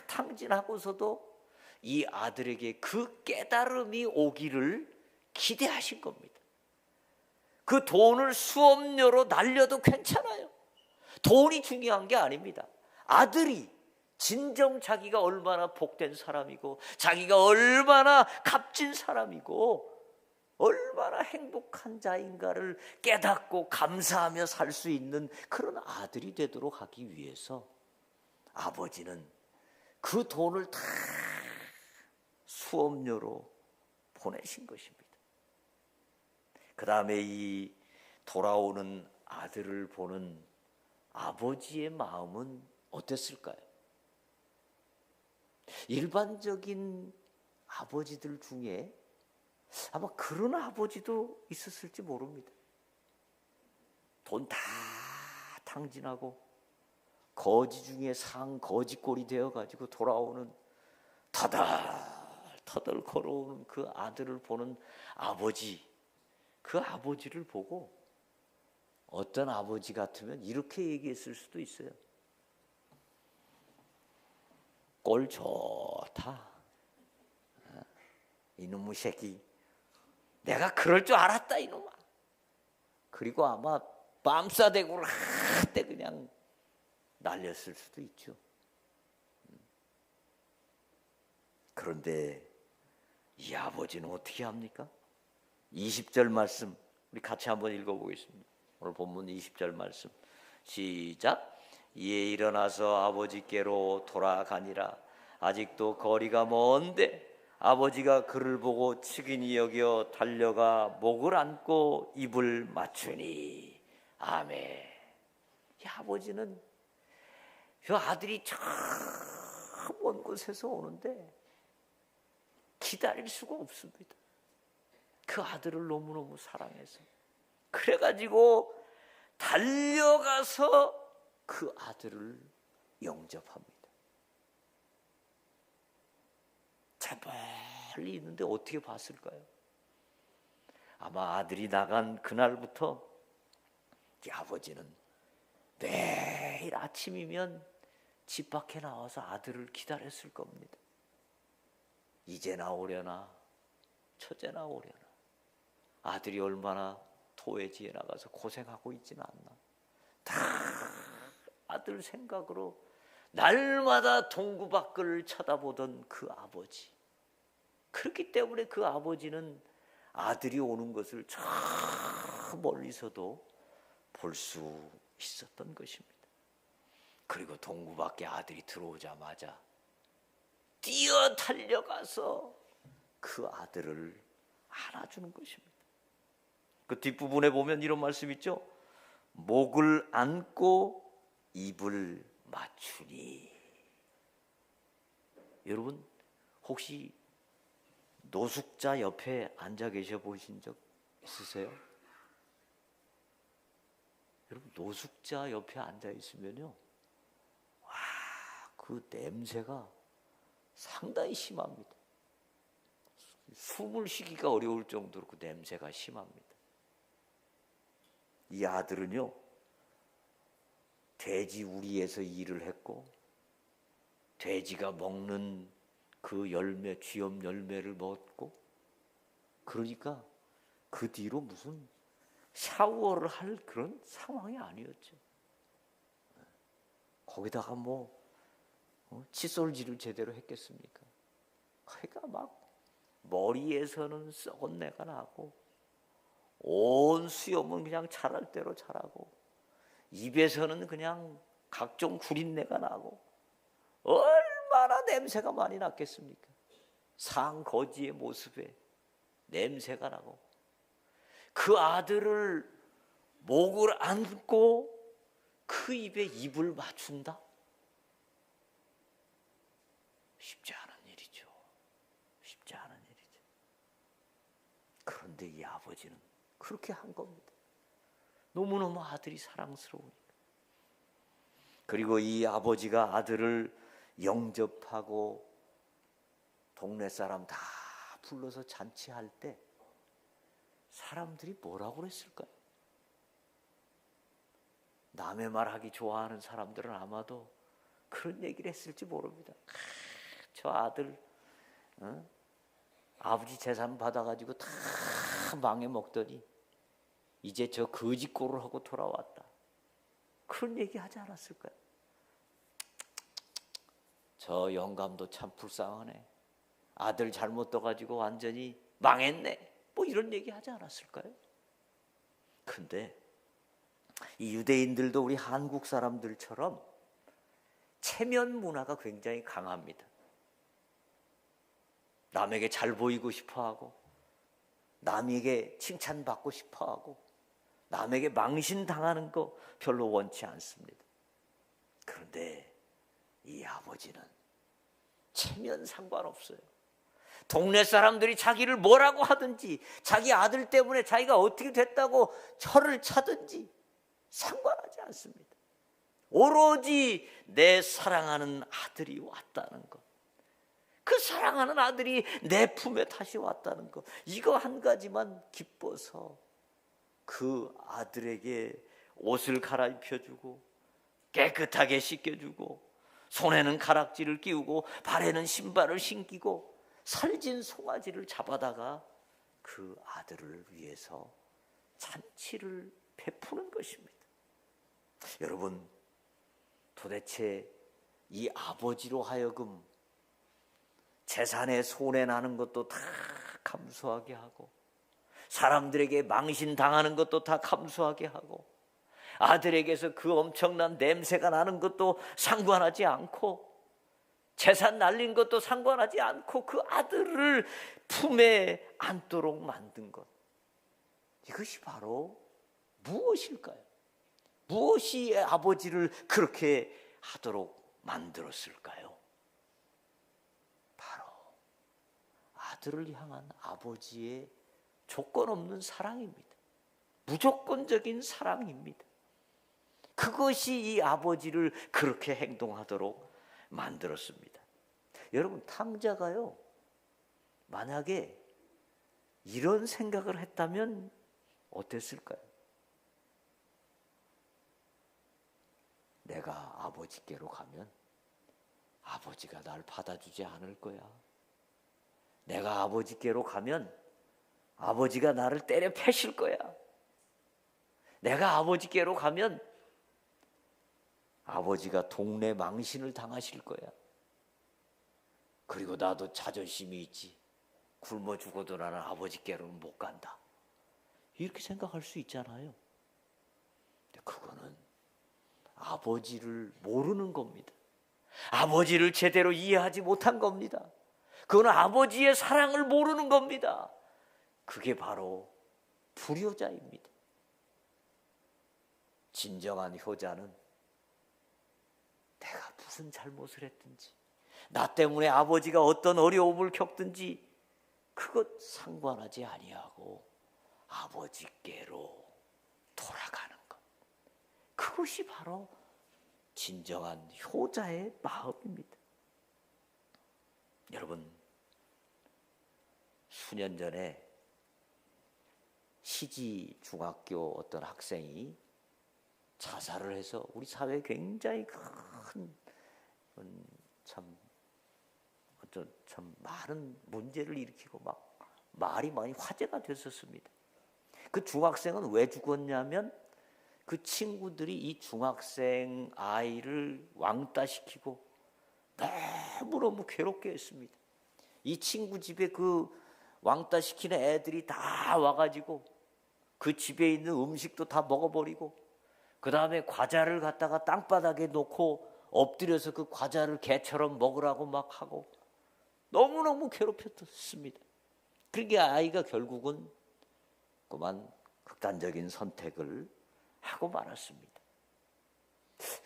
탕진하고서도 이 아들에게 그 깨달음이 오기를 기대하신 겁니다. 그 돈을 수업료로 날려도 괜찮아요. 돈이 중요한 게 아닙니다. 아들이 진정 자기가 얼마나 복된 사람이고 자기가 얼마나 값진 사람이고 얼마나 행복한 자인가를 깨닫고 감사하며 살 수 있는 그런 아들이 되도록 하기 위해서 아버지는 그 돈을 다 수업료로 보내신 것입니다. 그 다음에 이 돌아오는 아들을 보는 아버지의 마음은 어땠을까요? 일반적인 아버지들 중에 아마 그런 아버지도 있었을지 모릅니다. 돈 다 탕진하고 거지 중에 거지꼴이 되어가지고 돌아오는 터덜터덜 걸어오는 그 아들을 보는 아버지, 그 아버지를 보고 어떤 아버지 같으면 이렇게 얘기했을 수도 있어요. 꼴 좋다. 이놈의 새끼. 내가 그럴 줄 알았다 이놈아. 그리고 아마 빰싸대고를 한때 그냥 날렸을 수도 있죠. 그런데 이 아버지는 어떻게 합니까? 20절 말씀 우리 같이 한번 읽어보겠습니다. 오늘 본문 20절 말씀 시작. 이에 일어나서 아버지께로 돌아가니라. 아직도 거리가 먼데 아버지가 그를 보고 측은히 여겨 달려가 목을 안고 입을 맞추니. 아멘. 이 아버지는 저 아들이 저 먼 곳에서 오는데 기다릴 수가 없습니다. 그 아들을 너무너무 사랑해서 그래가지고 달려가서 그 아들을 영접합니다. 저 멀리 있는데 어떻게 봤을까요? 아마 아들이 나간 그날부터 이 아버지는 매일 아침이면 집 밖에 나와서 아들을 기다렸을 겁니다. 이제 나오려나 처제 나오려나 아들이 얼마나 도회지에 나가서 고생하고 있지는 않나. 다 아들 생각으로 날마다 동구 밖을 쳐다보던 그 아버지. 그렇기 때문에 그 아버지는 아들이 오는 것을 저 멀리서도 볼 수 있었던 것입니다. 그리고 동구 밖에 아들이 들어오자마자 뛰어 달려가서 그 아들을 안아주는 것입니다. 그 뒷부분에 보면 이런 말씀 있죠. 목을 안고 입을 맞추니. 여러분 혹시 노숙자 옆에 앉아 계셔 보신 적 있으세요? 여러분 노숙자 옆에 앉아 있으면요, 와, 그 냄새가 상당히 심합니다. 숨을 쉬기가 어려울 정도로 그 냄새가 심합니다. 이 아들은요, 돼지 우리에서 일을 했고 돼지가 먹는 그 열매, 쥐염 열매를 먹었고, 그러니까 그 뒤로 무슨 샤워를 할 그런 상황이 아니었죠. 거기다가 뭐 칫솔질을 제대로 했겠습니까? 그러니까 막 머리에서는 썩은 내가 나고 온 수염은 그냥 자랄 대로 자라고 입에서는 그냥 각종 구린내가 나고 얼마나 냄새가 많이 났겠습니까? 상거지의 모습에 냄새가 나고 그 아들을 목을 안고 그 입에 입을 맞춘다? 쉽지 않은 일이죠. 쉽지 않은 일이죠. 그런데 이 아버지는 그렇게 한 겁니다. 너무너무 아들이 사랑스러우니까. 그리고 이 아버지가 아들을 영접하고 동네 사람 다 불러서 잔치할 때 사람들이 뭐라고 그랬을까요? 남의 말하기 좋아하는 사람들은 아마도 그런 얘기를 했을지 모릅니다. 저 아들 아버지 재산 받아가지고 다 망해먹더니 이제 저 거지꼴을 하고 돌아왔다. 그런 얘기 하지 않았을까요? 저 영감도 참 불쌍하네. 아들 잘못 떠가지고 완전히 망했네. 뭐 이런 얘기 하지 않았을까요? 근데 이 유대인들도 우리 한국 사람들처럼 체면 문화가 굉장히 강합니다. 남에게 잘 보이고 싶어하고, 남에게 칭찬받고 싶어하고, 남에게 망신당하는 거 별로 원치 않습니다. 그런데 이 아버지는 체면 상관없어요. 동네 사람들이 자기를 뭐라고 하든지, 자기 아들 때문에 자기가 어떻게 됐다고 혀를 차든지 상관하지 않습니다. 오로지 내 사랑하는 아들이 왔다는 것, 그 사랑하는 아들이 내 품에 다시 왔다는 것, 이거 한 가지만 기뻐서 그 아들에게 옷을 갈아입혀주고 깨끗하게 씻겨주고 손에는 가락지를 끼우고 발에는 신발을 신기고 살진 송아지를 잡아다가 그 아들을 위해서 잔치를 베푸는 것입니다. 여러분, 도대체 이 아버지로 하여금 재산에 손해나는 것도 다 감수하게 하고, 사람들에게 망신당하는 것도 다 감수하게 하고, 아들에게서 그 엄청난 냄새가 나는 것도 상관하지 않고, 재산 날린 것도 상관하지 않고 그 아들을 품에 안도록 만든 것, 이것이 바로 무엇일까요? 무엇이 아버지를 그렇게 하도록 만들었을까요? 바로 아들을 향한 아버지의 조건 없는 사랑입니다. 무조건적인 사랑입니다. 그것이 이 아버지를 그렇게 행동하도록 만들었습니다. 여러분, 탕자가요, 만약에 이런 생각을 했다면 어땠을까요? 내가 아버지께로 가면 아버지가 날 받아주지 않을 거야. 내가 아버지께로 가면 아버지가 나를 때려 패실 거야. 내가 아버지께로 가면 아버지가 동네 망신을 당하실 거야. 그리고 나도 자존심이 있지. 굶어 죽어도 나는 아버지께로는 못 간다. 이렇게 생각할 수 있잖아요. 근데 그거는 아버지를 모르는 겁니다. 아버지를 제대로 이해하지 못한 겁니다. 그거는 아버지의 사랑을 모르는 겁니다. 그게 바로 불효자입니다. 진정한 효자는 내가 무슨 잘못을 했든지, 나 때문에 아버지가 어떤 어려움을 겪든지 그것 상관하지 아니하고 아버지께로 돌아가는 것, 그것이 바로 진정한 효자의 마음입니다. 여러분, 수년 전에 시지 중학교 어떤 학생이 자살을 해서 우리 사회에 굉장히 큰 참 많은 문제를 일으키고 막 말이 많이 화제가 됐었습니다. 그 중학생은 왜 죽었냐면 그 친구들이 이 중학생 아이를 왕따시키고 너무너무 괴롭게 했습니다. 이 친구 집에 그 왕따시키는 애들이 다 와가지고 그 집에 있는 음식도 다 먹어버리고, 그 다음에 과자를 갖다가 땅바닥에 놓고 엎드려서 그 과자를 개처럼 먹으라고 막 하고 너무너무 괴롭혔습니다. 그러니까 아이가 결국은 그만 극단적인 선택을 하고 말았습니다.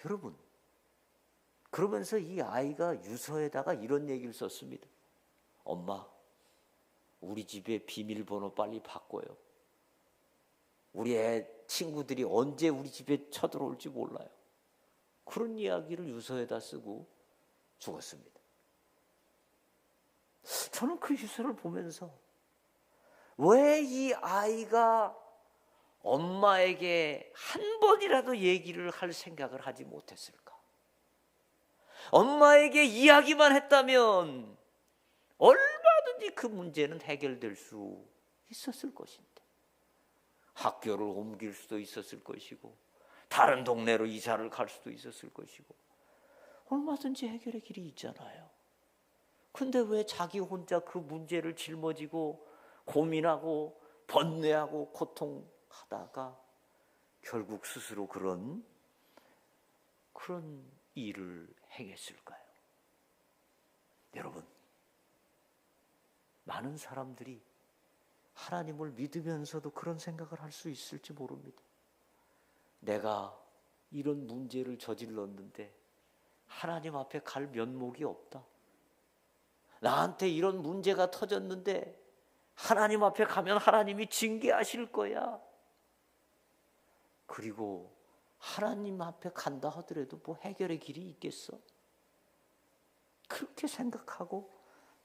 여러분, 그러면서 이 아이가 유서에다가 이런 얘기를 썼습니다. 엄마, 우리 집에 비밀번호 빨리 바꿔요. 우리 애 친구들이 언제 우리 집에 쳐들어올지 몰라요. 그런 이야기를 유서에다 쓰고 죽었습니다. 저는 그 유서를 보면서 왜 이 아이가 엄마에게 한 번이라도 얘기를 할 생각을 하지 못했을까? 엄마에게 이야기만 했다면 얼마든지 그 문제는 해결될 수 있었을 것인데, 학교를 옮길 수도 있었을 것이고, 다른 동네로 이사를 갈 수도 있었을 것이고, 얼마든지 해결의 길이 있잖아요. 근데 왜 자기 혼자 그 문제를 짊어지고 고민하고 번뇌하고 고통하다가 결국 스스로 그런 일을 행했을까요? 여러분, 많은 사람들이 하나님을 믿으면서도 그런 생각을 할 수 있을지 모릅니다. 내가 이런 문제를 저질렀는데 하나님 앞에 갈 면목이 없다. 나한테 이런 문제가 터졌는데 하나님 앞에 가면 하나님이 징계하실 거야. 그리고 하나님 앞에 간다 하더라도 뭐 해결의 길이 있겠어? 그렇게 생각하고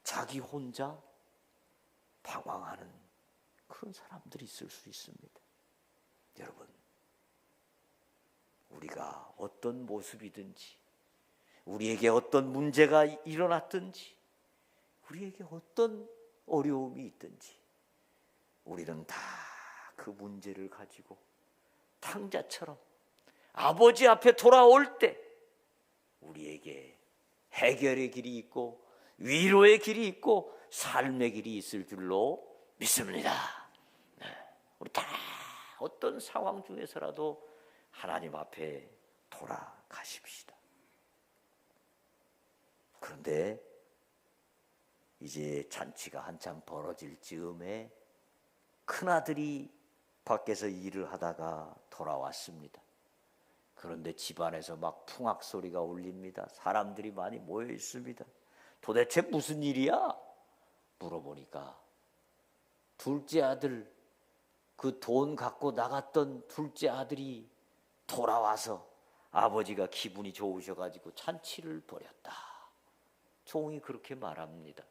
자기 혼자 방황하는 그런 사람들이 있을 수 있습니다. 여러분, 우리가 어떤 모습이든지, 우리에게 어떤 문제가 일어났든지, 우리에게 어떤 어려움이 있든지, 우리는 다 그 문제를 가지고 탕자처럼 아버지 앞에 돌아올 때 우리에게 해결의 길이 있고 위로의 길이 있고 삶의 길이 있을 줄로 믿습니다. 우리 다 어떤 상황 중에서라도 하나님 앞에 돌아가십시다. 그런데 이제 잔치가 한참 벌어질 즈음에 큰아들이 밖에서 일을 하다가 돌아왔습니다. 그런데 집안에서 막 풍악 소리가 울립니다. 사람들이 많이 모여 있습니다. 도대체 무슨 일이야? 물어보니까 둘째 아들, 그 돈 갖고 나갔던 둘째 아들이 돌아와서 아버지가 기분이 좋으셔가지고 잔치를 벌였다. 종이 그렇게 말합니다.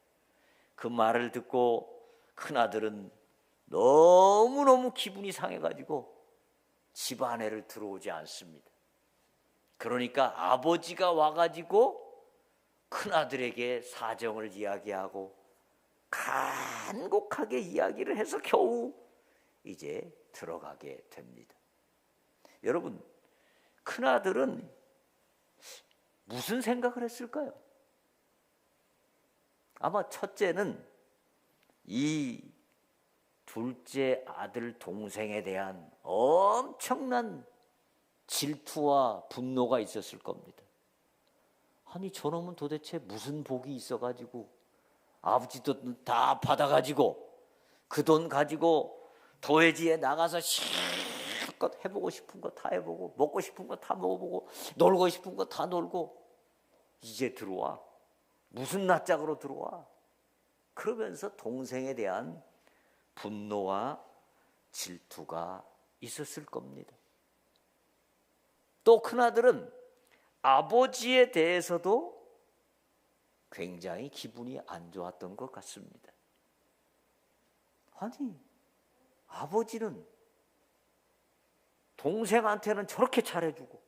그 말을 듣고 큰아들은 너무너무 기분이 상해가지고 집 안에를 들어오지 않습니다. 그러니까 아버지가 와가지고 큰아들에게 사정을 이야기하고 간곡하게 이야기를 해서 겨우 이제 들어가게 됩니다. 여러분, 큰아들은 무슨 생각을 했을까요? 아마 첫째는 이 둘째 아들 동생에 대한 엄청난 질투와 분노가 있었을 겁니다. 아니, 저놈은 도대체 무슨 복이 있어가지고 아버지 돈 다 받아가지고 그 돈 가지고 도회지에 나가서 실컷 해보고 싶은 거 다 해보고 먹고 싶은 거 다 먹어보고 놀고 싶은 거 다 놀고 이제 들어와. 무슨 낯짝으로 들어와. 그러면서 동생에 대한 분노와 질투가 있었을 겁니다. 또 큰아들은 아버지에 대해서도 굉장히 기분이 안 좋았던 것 같습니다. 아니, 아버지는 동생한테는 저렇게 잘해주고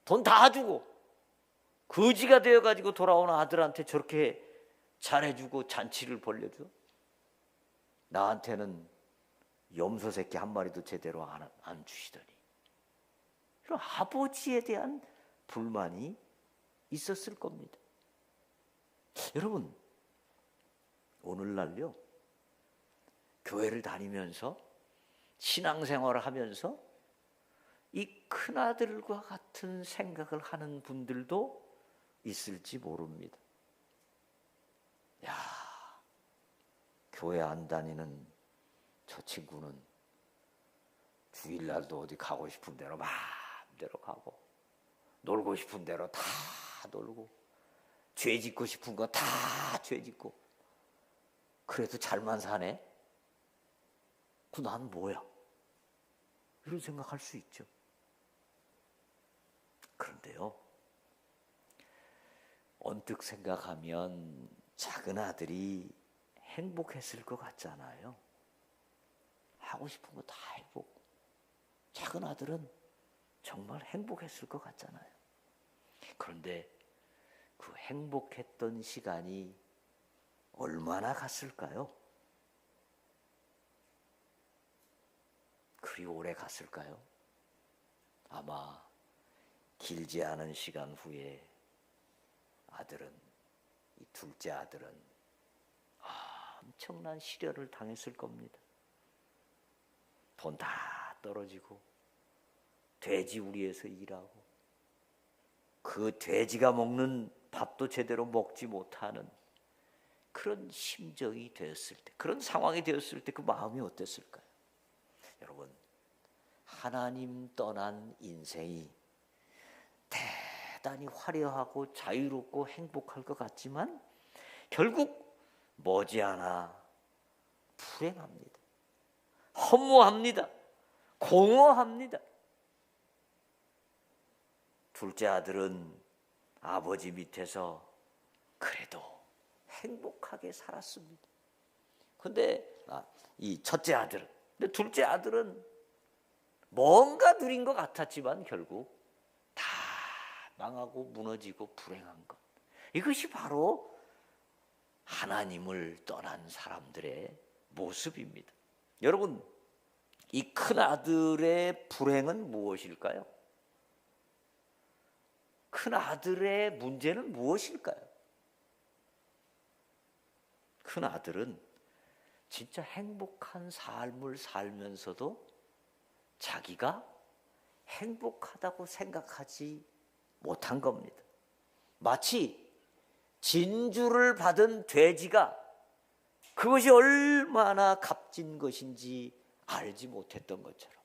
돈 다 주고 거지가 되어가지고 돌아온 아들한테 저렇게 잘해주고 잔치를 벌려줘? 나한테는 염소 새끼 한 마리도 제대로 안 주시더니. 그럼 아버지에 대한 불만이 있었을 겁니다. 여러분, 오늘날요, 교회를 다니면서 신앙생활을 하면서 이 큰아들과 같은 생각을 하는 분들도 있을지 모릅니다. 야, 교회 안 다니는 저 친구는 주일날도 어디 가고 싶은 대로 마음대로 가고 놀고 싶은 대로 다 놀고 죄 짓고 싶은 거 다 죄 짓고 그래도 잘만 사네? 그 난 뭐야? 이런 생각할 수 있죠. 그런데요, 언뜻 생각하면 작은 아들이 행복했을 것 같잖아요. 하고 싶은 거 다 해보고 작은 아들은 정말 행복했을 것 같잖아요. 그런데 그 행복했던 시간이 얼마나 갔을까요? 그리 오래 갔을까요? 아마 길지 않은 시간 후에 아들은, 이 둘째 아들은 엄청난 시련을 당했을 겁니다. 돈 다 떨어지고 돼지 우리에서 일하고 그 돼지가 먹는 밥도 제대로 먹지 못하는 그런 심정이 되었을 때, 그런 상황이 되었을 때 그 마음이 어땠을까요? 여러분, 하나님 떠난 인생이 대단히 화려하고 자유롭고 행복할 것 같지만 결국 머지않아 불행합니다. 허무합니다. 공허합니다. 둘째 아들은 아버지 밑에서 그래도 행복하게 살았습니다. 근데 이 첫째 아들은, 근데 둘째 아들은 뭔가 누린 것 같았지만 결국 다 망하고 무너지고 불행한 것. 이것이 바로 하나님을 떠난 사람들의 모습입니다. 여러분, 이 큰 아들의 불행은 무엇일까요? 큰 아들의 문제는 무엇일까요? 큰 아들은 진짜 행복한 삶을 살면서도 자기가 행복하다고 생각하지 못한 겁니다. 마치 진주를 받은 돼지가 그것이 얼마나 값진 것인지 알지 못했던 것처럼,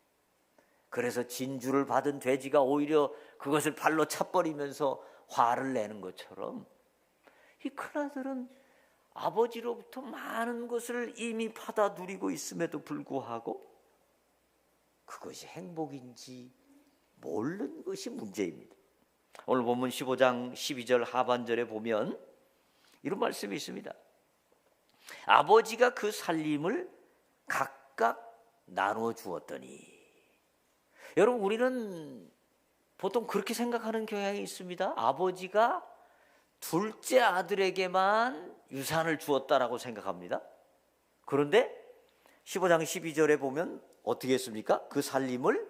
그래서 진주를 받은 돼지가 오히려 그것을 발로 차버리면서 화를 내는 것처럼 이 큰아들은 아버지로부터 많은 것을 이미 받아 누리고 있음에도 불구하고 그것이 행복인지 모르는 것이 문제입니다. 오늘 본문 15장 12절 하반절에 보면 이런 말씀이 있습니다. 아버지가 그 살림을 각각 나눠 주었더니. 여러분, 우리는 보통 그렇게 생각하는 경향이 있습니다. 아버지가 둘째 아들에게만 유산을 주었다라고 생각합니다. 그런데 15장 12절에 보면 어떻게 했습니까? 그 살림을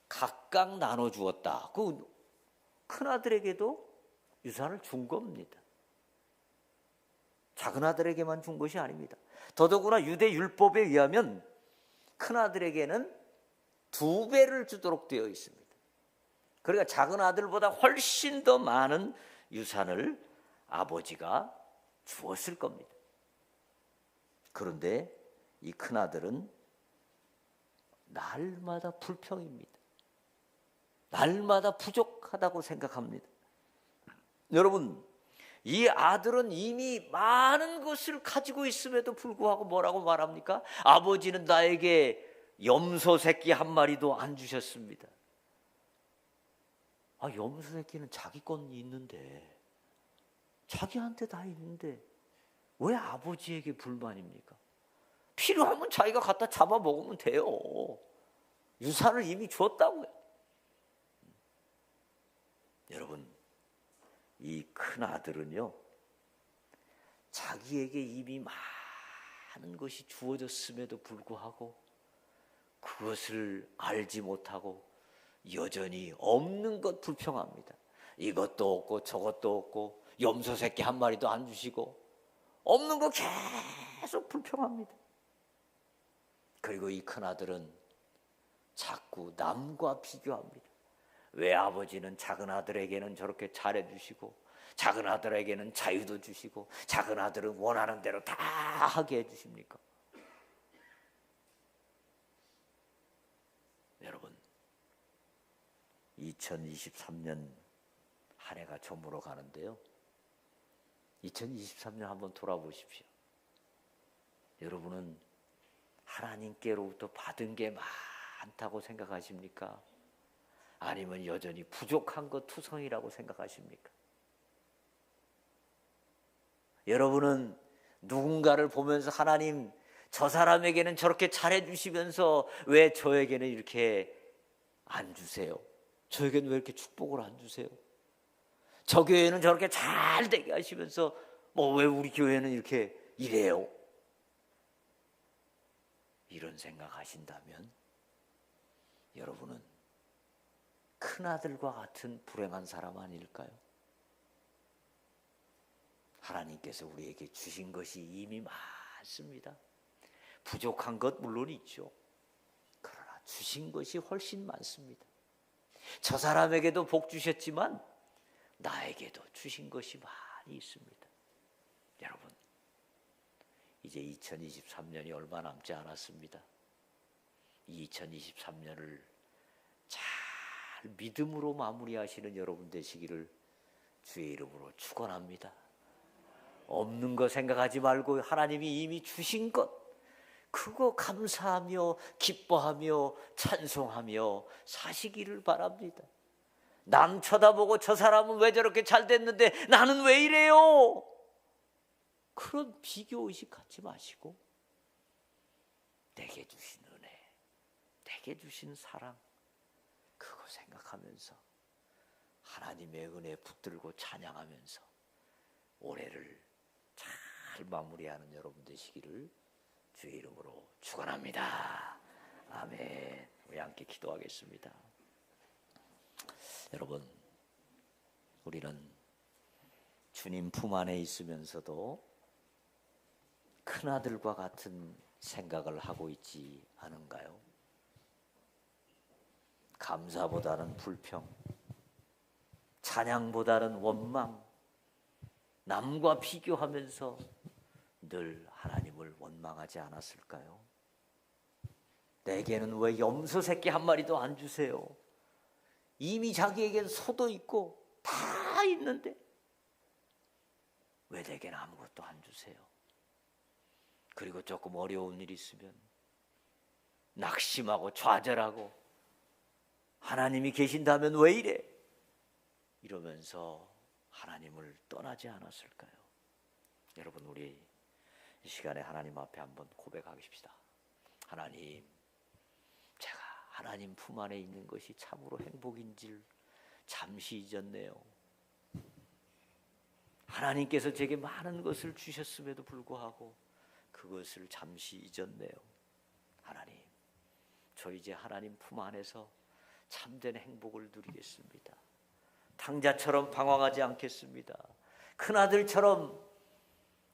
각각 나눠 주었다. 그 큰아들에게도 유산을 준 겁니다. 작은 아들에게만 준 것이 아닙니다. 더더구나 유대 율법에 의하면 큰아들에게는 2배를 주도록 되어 있습니다. 그러니까 작은 아들보다 훨씬 더 많은 유산을 아버지가 주었을 겁니다. 그런데 이 큰아들은 날마다 불평입니다. 날마다 부족하다고 생각합니다. 여러분, 이 아들은 이미 많은 것을 가지고 있음에도 불구하고 뭐라고 말합니까? 아버지는 나에게 염소 새끼 한 마리도 안 주셨습니다. 염소 새끼는 자기 건 있는데, 자기한테 다 있는데 왜 아버지에게 불만입니까? 필요하면 자기가 갖다 잡아 먹으면 돼요. 유산을 이미 줬다고요. 여러분, 이 큰 아들은요, 자기에게 이미 많은 것이 주어졌음에도 불구하고 그것을 알지 못하고 여전히 없는 것 불평합니다. 이것도 없고 저것도 없고 염소 새끼 한 마리도 안 주시고 없는 거 계속 불평합니다. 그리고 이 큰아들은 자꾸 남과 비교합니다. 왜 아버지는 작은 아들에게는 저렇게 잘해주시고 작은 아들에게는 자유도 주시고 작은 아들은 원하는 대로 다 하게 해주십니까? 여러분, 2023년 한 해가 저물어 가는데요, 2023년 한번 돌아보십시오. 여러분은 하나님께로부터 받은 게 많다고 생각하십니까? 아니면 여전히 부족한 것 투성이라고 생각하십니까? 여러분은 누군가를 보면서 하나님, 저 사람에게는 저렇게 잘해주시면서 왜 저에게는 이렇게 안 주세요? 저에게는 왜 이렇게 축복을 안 주세요? 저 교회는 저렇게 잘 되게 하시면서 왜 우리 교회는 이렇게 이래요? 이런 생각하신다면 여러분은 큰아들과 같은 불행한 사람 아닐까요? 하나님께서 우리에게 주신 것이 이미 많습니다. 부족한 것 물론 있죠. 그러나 주신 것이 훨씬 많습니다. 저 사람에게도 복 주셨지만 나에게도 주신 것이 많이 있습니다. 여러분, 이제 2023년이 얼마 남지 않았습니다. 2023년을 잘 믿음으로 마무리하시는 여러분 되시기를 주의 이름으로 축원합니다. 없는 거 생각하지 말고 하나님이 이미 주신 것, 그거 감사하며 기뻐하며 찬송하며 사시기를 바랍니다. 남 쳐다보고 저 사람은 왜 저렇게 잘 됐는데 나는 왜 이래요? 그런 비교의식 갖지 마시고 내게 주신 은혜, 내게 주신 사랑, 그거 생각하면서 하나님의 은혜에 붙들고 찬양하면서 올해를 잘 마무리하는 여러분 되시기를 주의 이름으로 축원합니다. 아멘. 우리 함께 기도하겠습니다. 여러분, 우리는 주님 품 안에 있으면서도 큰아들과 같은 생각을 하고 있지 않은가요? 감사보다는 불평, 찬양보다는 원망, 남과 비교하면서 늘 하나님을 원망하지 않았을까요? 내게는 왜 염소 새끼 한 마리도 안 주세요? 이미 자기에겐 소도 있고 다 있는데 왜 내게는 아무것도 안 주세요? 그리고 조금 어려운 일 있으면 낙심하고 좌절하고 하나님이 계신다면 왜 이래? 이러면서 하나님을 떠나지 않았을까요? 여러분, 우리 이 시간에 하나님 앞에 한번 고백하십시다. 하나님, 제가 하나님 품 안에 있는 것이 참으로 행복인 줄 잠시 잊었네요. 하나님께서 제게 많은 것을 주셨음에도 불구하고 그것을 잠시 잊었네요. 하나님, 저 이제 하나님 품 안에서 참된 행복을 누리겠습니다. 탕자처럼 방황하지 않겠습니다. 큰아들처럼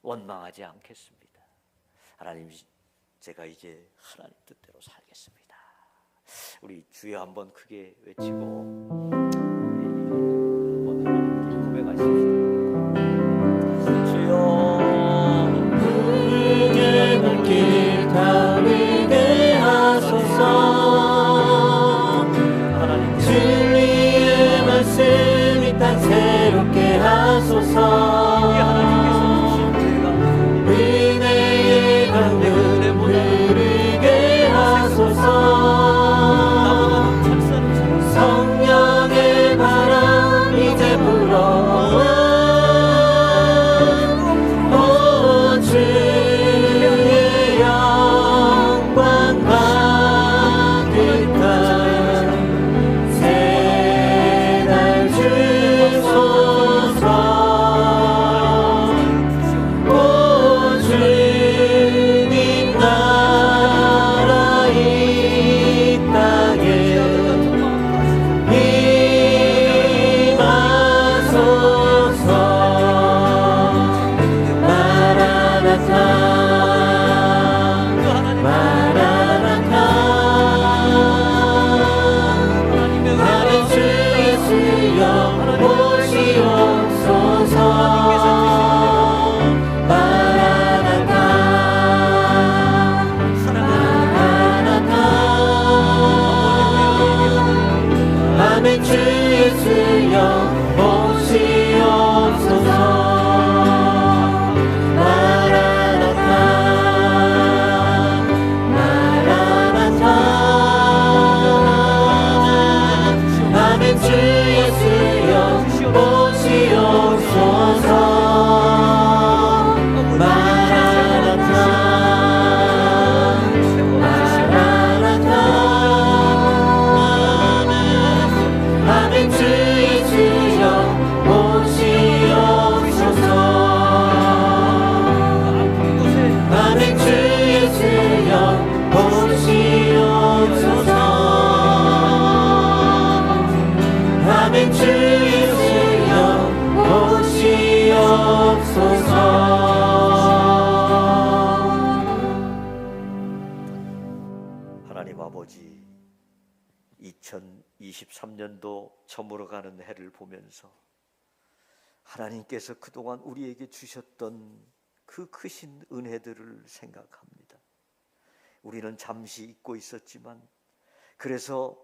원망하지 않겠습니다. 하나님, 제가 이제 하나님 뜻대로 살겠습니다. 우리 주여 한번 크게 외치고 한번 하나님께 고백하십시다. 주여, 붉게 불길 타오르게 하소서. 하나님 진리의 말씀이 땅 새롭게 하소서. 하나님께서 주신 은혜의 강물 흐르게 하소서. 성령의 23년도 저물어가는 해를 보면서 하나님께서 그동안 우리에게 주셨던 그 크신 은혜들을 생각합니다. 우리는 잠시 잊고 있었지만, 그래서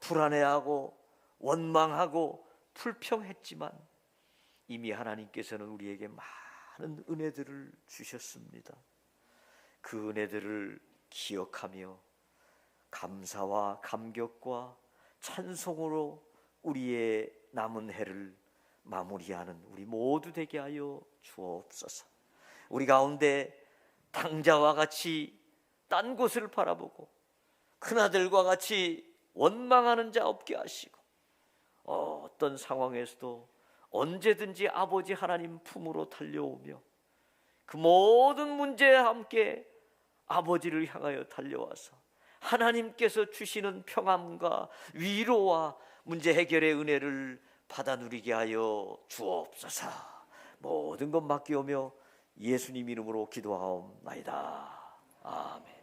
불안해하고 원망하고 불평했지만, 이미 하나님께서는 우리에게 많은 은혜들을 주셨습니다. 그 은혜들을 기억하며 감사와 감격과 찬송으로 우리의 남은 해를 마무리하는 우리 모두 되게 하여 주옵소서. 우리 가운데 당자와 같이 딴 곳을 바라보고 큰아들과 같이 원망하는 자 없게 하시고, 어떤 상황에서도 언제든지 아버지 하나님 품으로 달려오며 그 모든 문제에 함께 아버지를 향하여 달려와서 하나님께서 주시는 평안과 위로와 문제 해결의 은혜를 받아 누리게 하여 주옵소서. 모든 것 맡기오며 예수님 이름으로 기도하옵나이다. 아멘.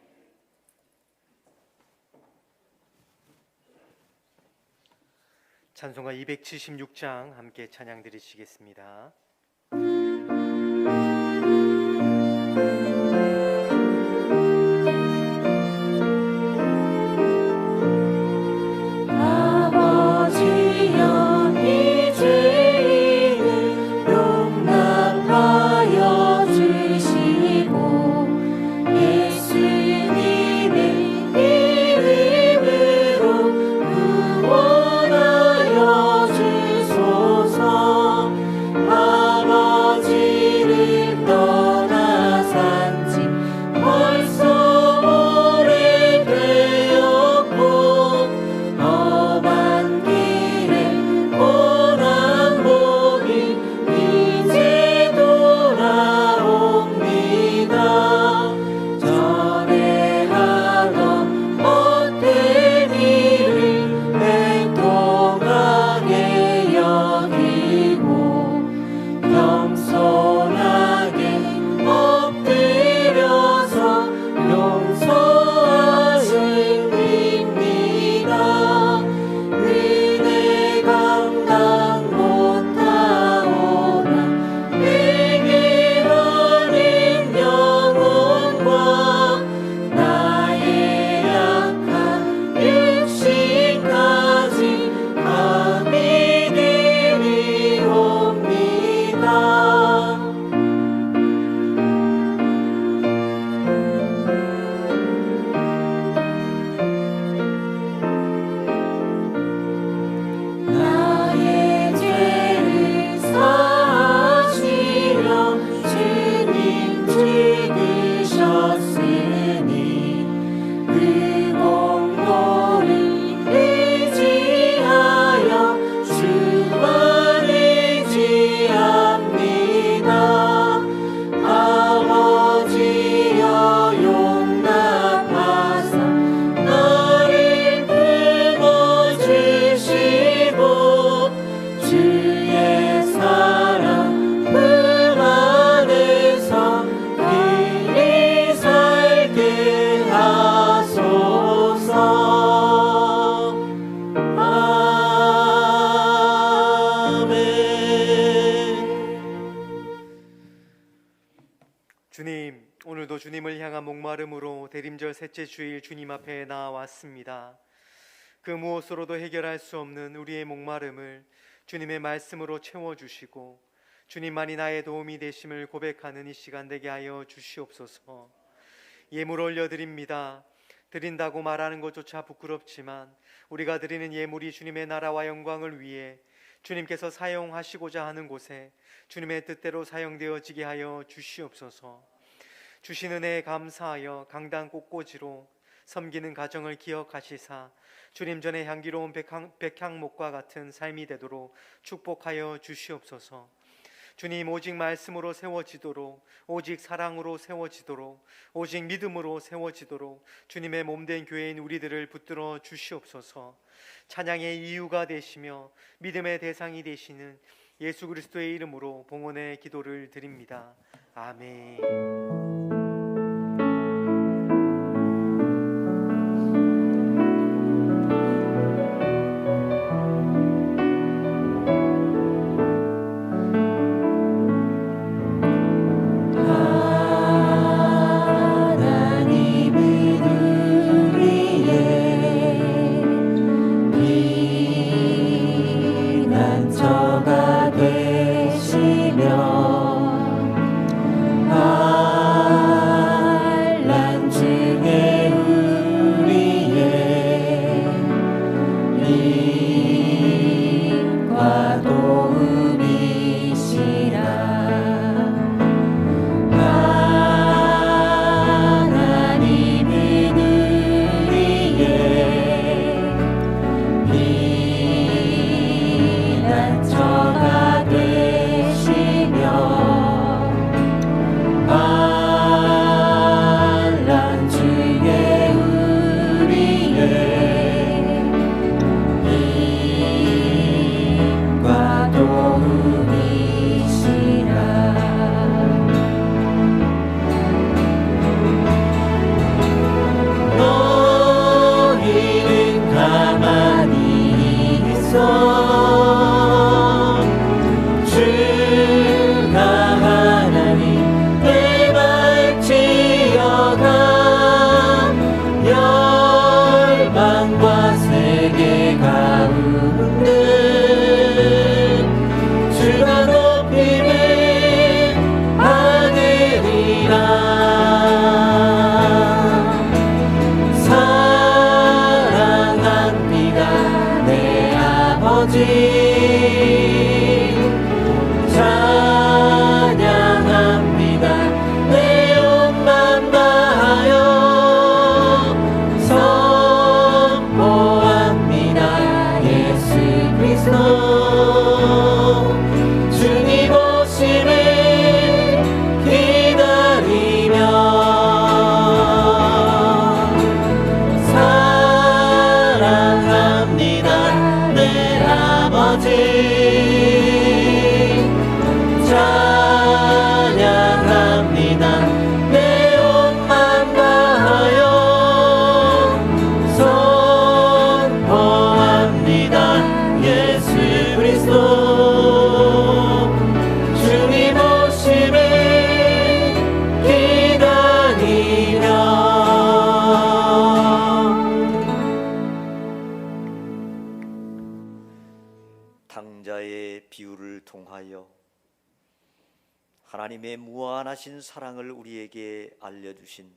찬송가 276장 함께 찬양 드리시겠습니다. 주님, 오늘도 주님을 향한 목마름으로 대림절 셋째 주일 주님 앞에 나아왔습니다. 그 무엇으로도 해결할 수 없는 우리의 목마름을 주님의 말씀으로 채워주시고 주님만이 나의 도움이 되심을 고백하는 이 시간 되게 하여 주시옵소서. 예물 올려드립니다. 드린다고 말하는 것조차 부끄럽지만 우리가 드리는 예물이 주님의 나라와 영광을 위해 주님께서 사용하시고자 하는 곳에 주님의 뜻대로 사용되어지게 하여 주시옵소서. 주신 은혜에 감사하여 강단 꽃꽂이로 섬기는 가정을 기억하시사 주님 전에 향기로운 백향목과 같은 삶이 되도록 축복하여 주시옵소서. 주님, 오직 말씀으로 세워지도록, 오직 사랑으로 세워지도록, 오직 믿음으로 세워지도록 주님의 몸된 교회인 우리들을 붙들어 주시옵소서. 찬양의 이유가 되시며 믿음의 대상이 되시는 예수 그리스도의 이름으로 봉헌의 기도를 드립니다. 아멘. 말씀을 통하여 하나님의 무한하신 사랑을 우리에게 알려주신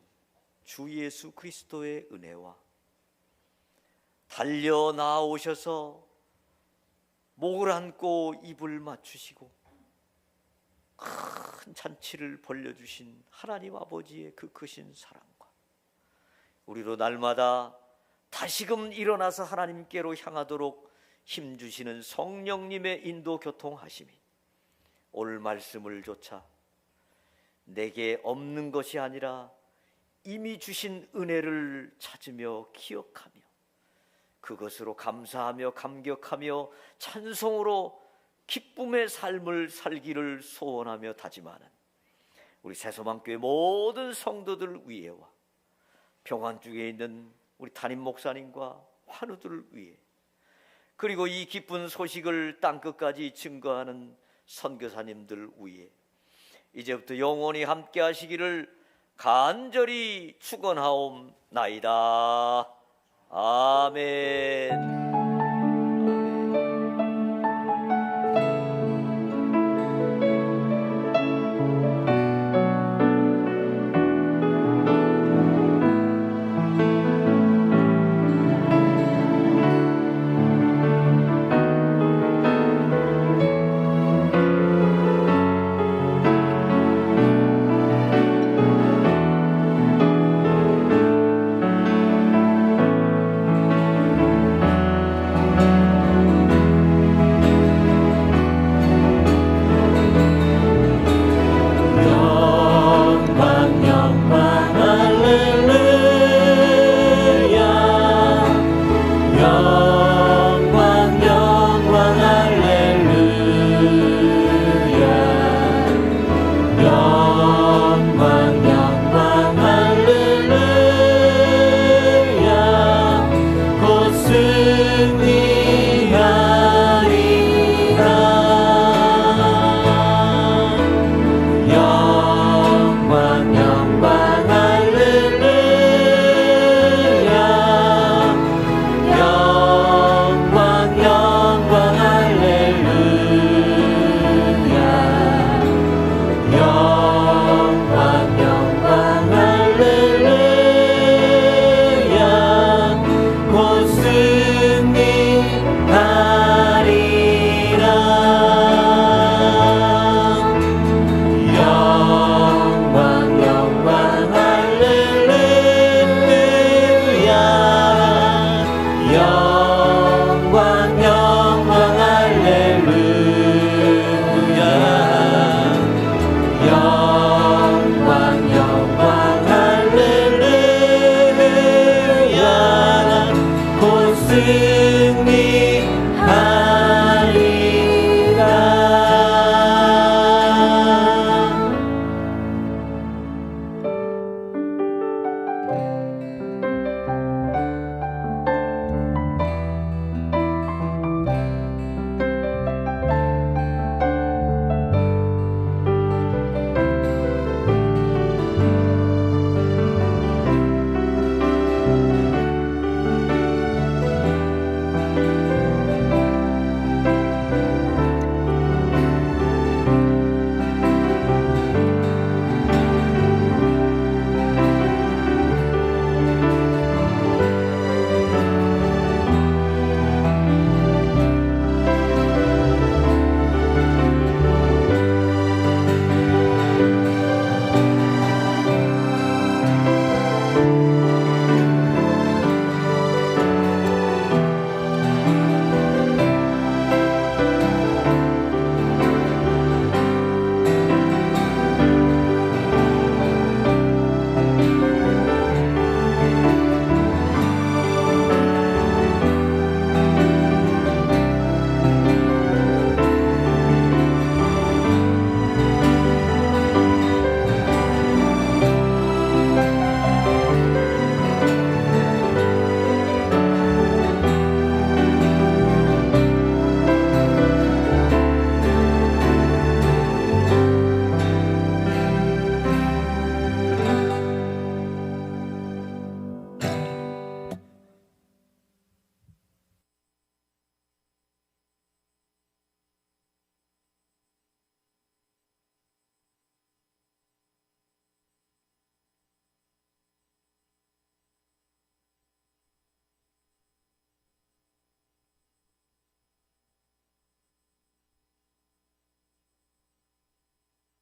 주 예수 그리스도의 은혜와 달려 나오셔서 목을 안고 입을 맞추시고 큰 잔치를 벌려주신 하나님 아버지의 그 크신 사랑과 우리로 날마다 다시금 일어나서 하나님께로 향하도록 힘주시는 성령님의 인도 교통하심이 오늘 말씀을 조차 내게 없는 것이 아니라 이미 주신 은혜를 찾으며 기억하며 그것으로 감사하며 감격하며 찬송으로 기쁨의 삶을 살기를 소원하며 다짐하는 우리 새소망교회 모든 성도들 위에와 평안중에 있는 우리 담임 목사님과 환우들을 위해 그리고 이 기쁜 소식을 땅끝까지 증거하는 선교사님들 위해 이제부터 영원히 함께 하시기를 간절히 축원하옵나이다. 아멘.